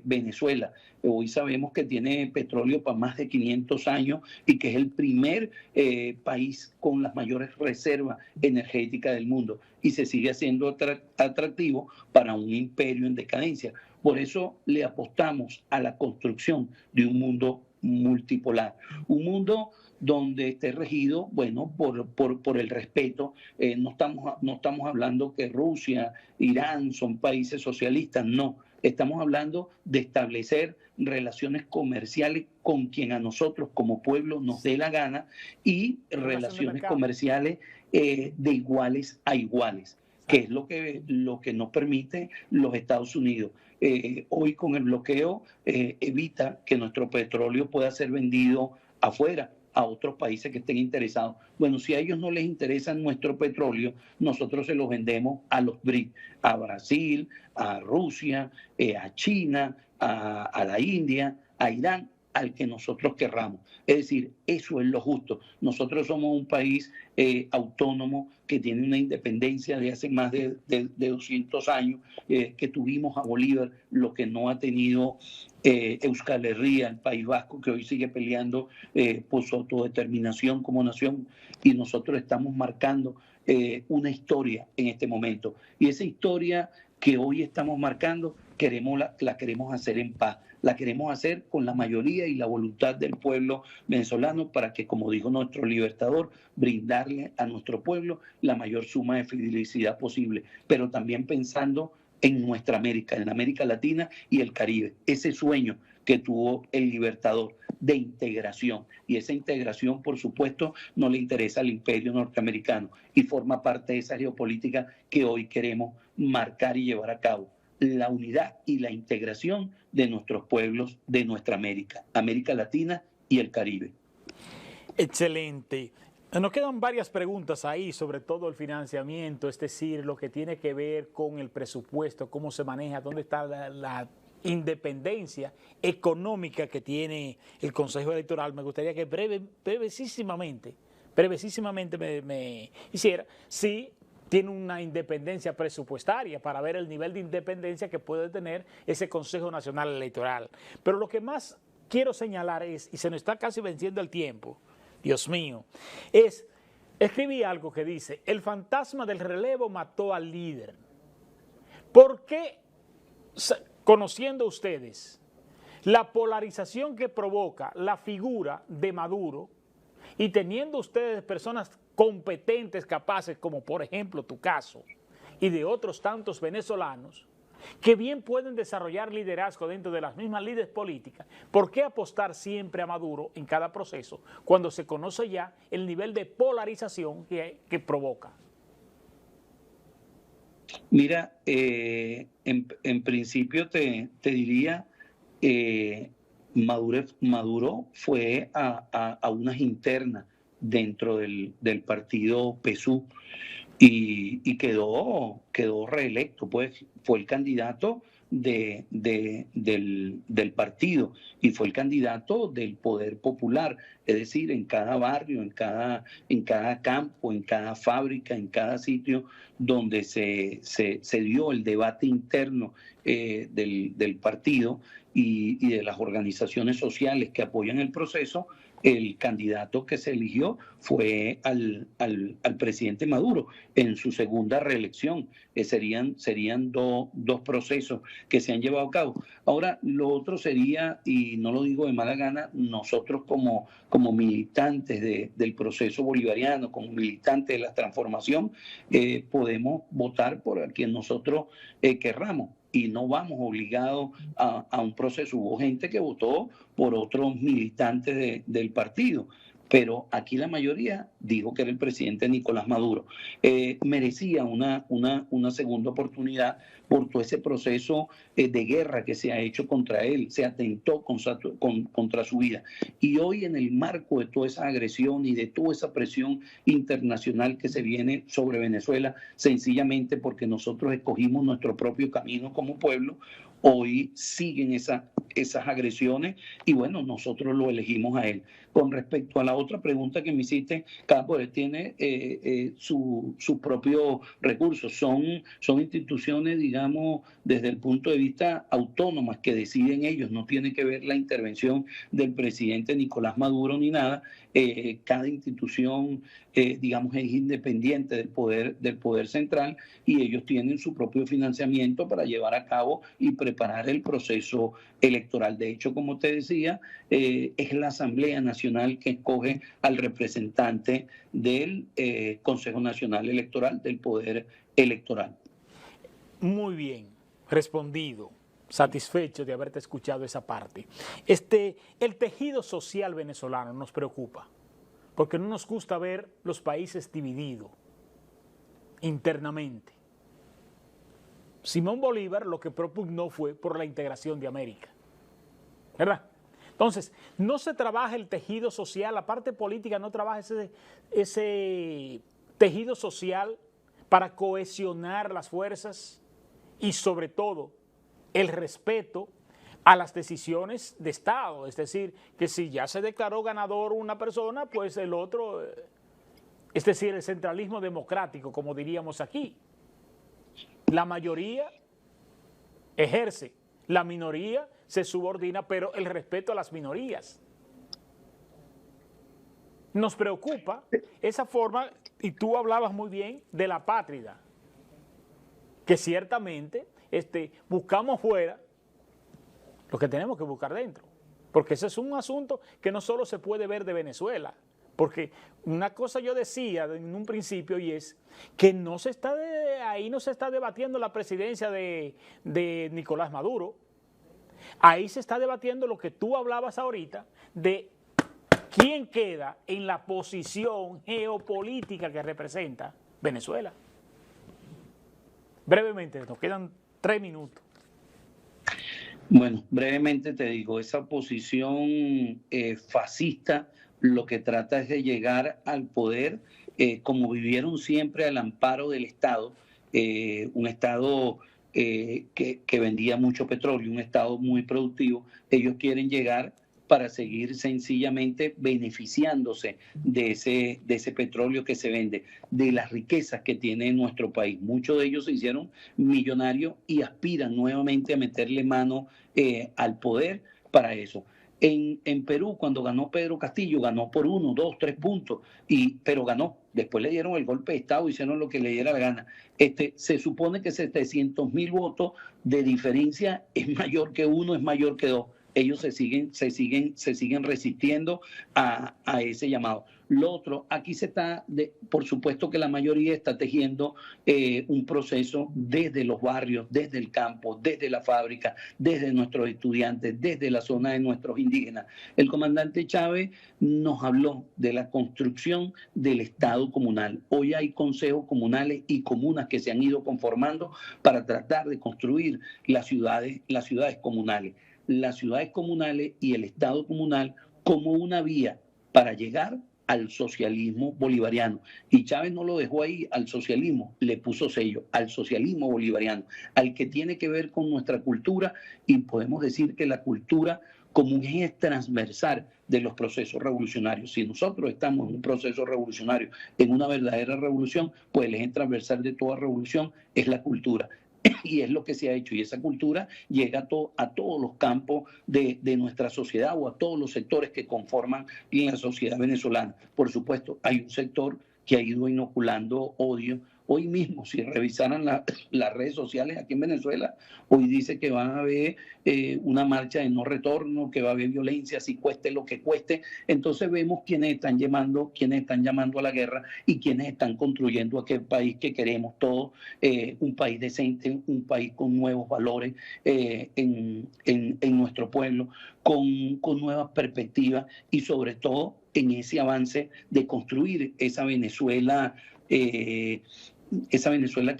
S4: Venezuela. Hoy sabemos que tiene petróleo para más de 500 años y que es el primer país con las mayores reservas energéticas del mundo y se sigue haciendo atractivo para un imperio en decadencia. Por eso le apostamos a la construcción de un mundo multipolar, un mundo donde esté regido, bueno, por el respeto. No estamos hablando que Rusia, Irán son países socialistas, no. Estamos hablando de establecer relaciones comerciales con quien a nosotros como pueblo nos dé la gana y relaciones comerciales de iguales a iguales, que es lo que nos permite los Estados Unidos. Hoy con el bloqueo evita que nuestro petróleo pueda ser vendido afuera a otros países que estén interesados. Bueno, si a ellos no les interesa nuestro petróleo, nosotros se los vendemos a los BRICS, a Brasil, a Rusia, a China, a la India, a Irán, al que nosotros querramos. Es decir, eso es lo justo. Nosotros somos un país autónomo que tiene una independencia de hace más de 200 años, que tuvimos a Bolívar, lo que no ha tenido Euskal Herria, el País Vasco, que hoy sigue peleando por su autodeterminación como nación, y nosotros estamos marcando una historia en este momento. Y esa historia que hoy estamos marcando, la queremos hacer en paz. La queremos hacer con la mayoría y la voluntad del pueblo venezolano para que, como dijo nuestro libertador, brindarle a nuestro pueblo la mayor suma de felicidad posible, pero también pensando en nuestra América, en América Latina y el Caribe. Ese sueño que tuvo el libertador de integración. Y esa integración, por supuesto, no le interesa al imperio norteamericano y forma parte de esa geopolítica que hoy queremos marcar y llevar a cabo. La unidad y la integración de nuestros pueblos, de nuestra América, América Latina y el Caribe.
S1: Excelente. Nos quedan varias preguntas ahí, sobre todo el financiamiento, es decir, lo que tiene que ver con el presupuesto, cómo se maneja, dónde está la independencia económica que tiene el Consejo Electoral. Me gustaría que brevísimamente me hiciera si tiene una independencia presupuestaria para ver el nivel de independencia que puede tener ese Consejo Nacional Electoral. Pero lo que más quiero señalar es, y se nos está casi venciendo el tiempo, Dios mío, escribí algo que dice, el fantasma del relevo mató al líder. ¿Por qué, conociendo ustedes la polarización que provoca la figura de Maduro y teniendo ustedes personas competentes, capaces, como por ejemplo tu caso, y de otros tantos venezolanos, que bien pueden desarrollar liderazgo dentro de las mismas líderes políticas, ¿por qué apostar siempre a Maduro en cada proceso cuando se conoce ya el nivel de polarización que provoca?
S4: Mira, en principio te diría, Maduro fue a unas internas dentro del partido PSUV y quedó reelecto, pues fue el candidato del partido y fue el candidato del poder popular, es decir, en cada barrio, en cada campo, en cada fábrica, en cada sitio donde se dio el debate interno del partido y de las organizaciones sociales que apoyan el proceso. El candidato que se eligió fue al presidente Maduro en su segunda reelección. Serían dos procesos que se han llevado a cabo. Ahora, lo otro sería, y no lo digo de mala gana, nosotros como militantes del proceso bolivariano, como militantes de la transformación, podemos votar por quien nosotros querramos. Y no vamos obligados a un proceso. Hubo gente que votó por otros militantes del partido. pero aquí la mayoría dijo que era el presidente Nicolás Maduro. Merecía una segunda oportunidad por todo ese proceso de guerra que se ha hecho contra él, se atentó contra su vida. Y hoy, en el marco de toda esa agresión y de toda esa presión internacional que se viene sobre Venezuela, sencillamente porque nosotros escogimos nuestro propio camino como pueblo, hoy siguen esas agresiones y bueno, nosotros lo elegimos a él. Con respecto a la otra pregunta que me hiciste, cada poder tiene sus propios recursos. Son instituciones, digamos, desde el punto de vista autónomas que deciden ellos. No tiene que ver la intervención del presidente Nicolás Maduro ni nada. Cada institución, digamos, es independiente del poder central y ellos tienen su propio financiamiento para llevar a cabo y preparar el proceso electoral. De hecho, como te decía, es la Asamblea Nacional que escoge al representante del Consejo Nacional Electoral, del Poder Electoral.
S1: Muy bien, respondido. Satisfecho de haberte escuchado esa parte. El tejido social venezolano nos preocupa, porque no nos gusta ver los países divididos internamente. Simón Bolívar lo que propugnó fue por la integración de América, ¿verdad? Entonces, no se trabaja el tejido social, la parte política no trabaja ese tejido social para cohesionar las fuerzas y sobre todo el respeto a las decisiones de Estado. Es decir, que si ya se declaró ganador una persona, pues el otro, es decir, el centralismo democrático, como diríamos aquí. La mayoría ejerce, la minoría se subordina, pero el respeto a las minorías. Nos preocupa esa forma, y tú hablabas muy bien de la pátria, que ciertamente buscamos fuera lo que tenemos que buscar dentro, porque ese es un asunto que no solo se puede ver de Venezuela, porque una cosa yo decía en un principio y es que ahí no se está debatiendo la presidencia de Nicolás Maduro, ahí se está debatiendo lo que tú hablabas ahorita de quién queda en la posición geopolítica que representa Venezuela. Brevemente, nos quedan 3 minutos.
S4: Bueno, brevemente te digo, esa posición fascista lo que trata es de llegar al poder como vivieron siempre al amparo del Estado, un Estado que vendía mucho petróleo, un Estado muy productivo. Ellos quieren llegar para seguir sencillamente beneficiándose de ese petróleo que se vende, de las riquezas que tiene nuestro país. Muchos de ellos se hicieron millonarios y aspiran nuevamente a meterle mano al poder para eso. En Perú, cuando ganó Pedro Castillo, ganó por 1, 2, 3 puntos, pero ganó. Después le dieron el golpe de Estado, hicieron lo que le diera la gana. Se supone que 700.000 votos de diferencia es mayor que 1, es mayor que 2. Ellos se siguen resistiendo a ese llamado. Lo otro, aquí por supuesto que la mayoría está tejiendo un proceso desde los barrios, desde el campo, desde la fábrica, desde nuestros estudiantes, desde la zona de nuestros indígenas. El comandante Chávez nos habló de la construcción del Estado comunal. Hoy hay consejos comunales y comunas que se han ido conformando para tratar de construir las ciudades comunales. Las ciudades comunales y el Estado comunal como una vía para llegar al socialismo bolivariano. Y Chávez no lo dejó ahí al socialismo, le puso sello al socialismo bolivariano, al que tiene que ver con nuestra cultura, y podemos decir que la cultura como un eje transversal de los procesos revolucionarios. Si nosotros estamos en un proceso revolucionario, en una verdadera revolución, pues el eje transversal de toda revolución es la cultura. Y es lo que se ha hecho, y esa cultura llega a todos los campos de nuestra sociedad o a todos los sectores que conforman la sociedad venezolana. Por supuesto, hay un sector que ha ido inoculando odio. Hoy mismo, si revisaran las redes sociales aquí en Venezuela, hoy dice que va a haber una marcha de no retorno, que va a haber violencia, si cueste lo que cueste. Entonces vemos quiénes están llamando a la guerra y quiénes están construyendo aquel país que queremos todos, un país decente, un país con nuevos valores en nuestro pueblo, con nuevas perspectivas y sobre todo en ese avance de construir esa Venezuela que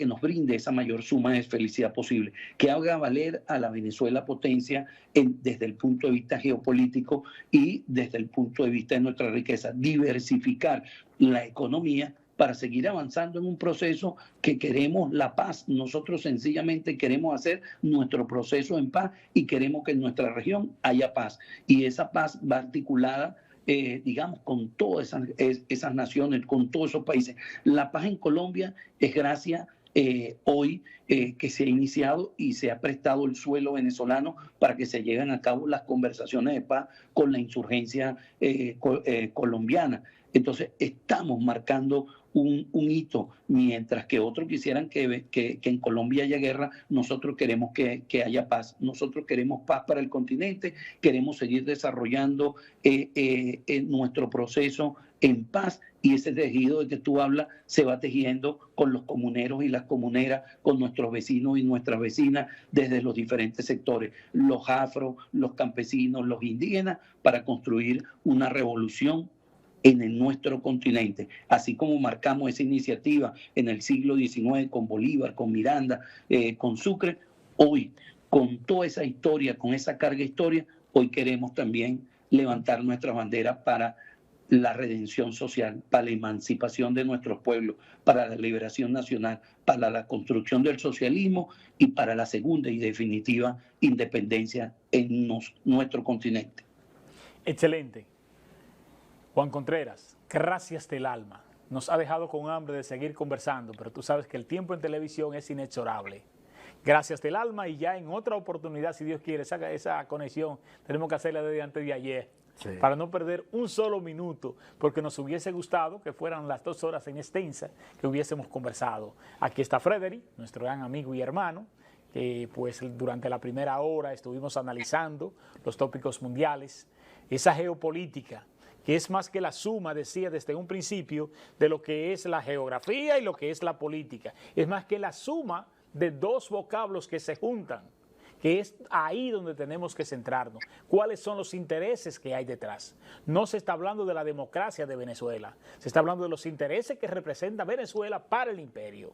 S4: nos brinde esa mayor suma de felicidad posible, que haga valer a la Venezuela potencia desde el punto de vista geopolítico y desde el punto de vista de nuestra riqueza, diversificar la economía para seguir avanzando en un proceso que queremos la paz. Nosotros sencillamente queremos hacer nuestro proceso en paz y queremos que en nuestra región haya paz. Y esa paz va articulada digamos, con todas esas naciones, con todos esos países. La paz en Colombia es gracias hoy que se ha iniciado y se ha prestado el suelo venezolano para que se lleven a cabo las conversaciones de paz con la insurgencia colombiana. Entonces, estamos marcando un hito, mientras que otros quisieran que en Colombia haya guerra. Nosotros queremos que haya paz. Nosotros queremos paz para el continente, queremos seguir desarrollando nuestro proceso en paz, y ese tejido de que tú hablas se va tejiendo con los comuneros y las comuneras, con nuestros vecinos y nuestras vecinas desde los diferentes sectores, los afro, los campesinos, los indígenas, para construir una revolución en nuestro continente, así como marcamos esa iniciativa en el siglo XIX con Bolívar, con Miranda, con Sucre. Hoy, con toda esa historia, con esa carga histórica, hoy queremos también levantar nuestra bandera para la redención social, para la emancipación de nuestros pueblos, para la liberación nacional, para la construcción del socialismo y para la segunda y definitiva independencia en nuestro continente.
S1: Excelente. Juan Contreras, gracias del alma. Nos ha dejado con hambre de seguir conversando, pero tú sabes que el tiempo en televisión es inexorable. Gracias del alma, y ya en otra oportunidad, si Dios quiere, esa conexión tenemos que hacerla desde antes de ayer, sí, para no perder un solo minuto, porque nos hubiese gustado que fueran las 2 horas en extensa que hubiésemos conversado. Aquí está Frederick, nuestro gran amigo y hermano, que pues durante la primera hora estuvimos analizando los tópicos mundiales, esa geopolítica, que es más que la suma, decía desde un principio, de lo que es la geografía y lo que es la política. Es más que la suma de 2 vocablos que se juntan, que es ahí donde tenemos que centrarnos. ¿Cuáles son los intereses que hay detrás? No se está hablando de la democracia de Venezuela, se está hablando de los intereses que representa Venezuela para el imperio.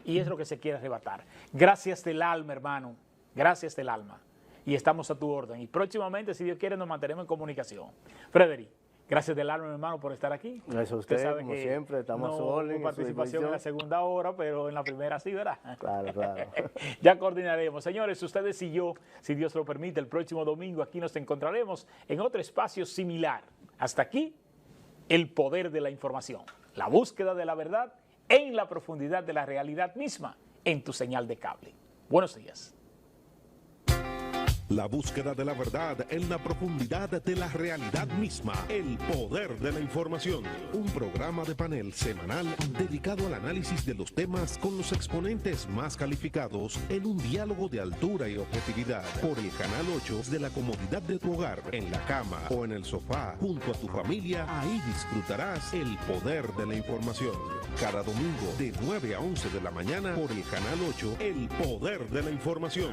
S1: Y es lo que se quiere arrebatar. Gracias del alma, hermano, gracias del alma. Y estamos a tu orden. Y próximamente, si Dios quiere, nos mantenemos en comunicación. Frederick, gracias del alma, mi hermano, por estar aquí.
S2: Gracias a usted, como siempre, estamos solos.
S1: No participación en la segunda hora, pero en la primera sí, ¿verdad?
S2: Claro, claro.
S1: Ya coordinaremos. Señores, ustedes y yo, si Dios lo permite, el próximo domingo aquí nos encontraremos en otro espacio similar. Hasta aquí, el poder de la información. La búsqueda de la verdad en la profundidad de la realidad misma, en tu señal de cable. Buenos días.
S5: La búsqueda de la verdad en la profundidad de la realidad misma. El poder de la información. Un programa de panel semanal dedicado al análisis de los temas con los exponentes más calificados en un diálogo de altura y objetividad. Por el Canal 8 de la comodidad de tu hogar, en la cama o en el sofá, junto a tu familia. Ahí disfrutarás el poder de la información. Cada domingo de 9 a 11 de la mañana por el Canal 8, el poder de la información.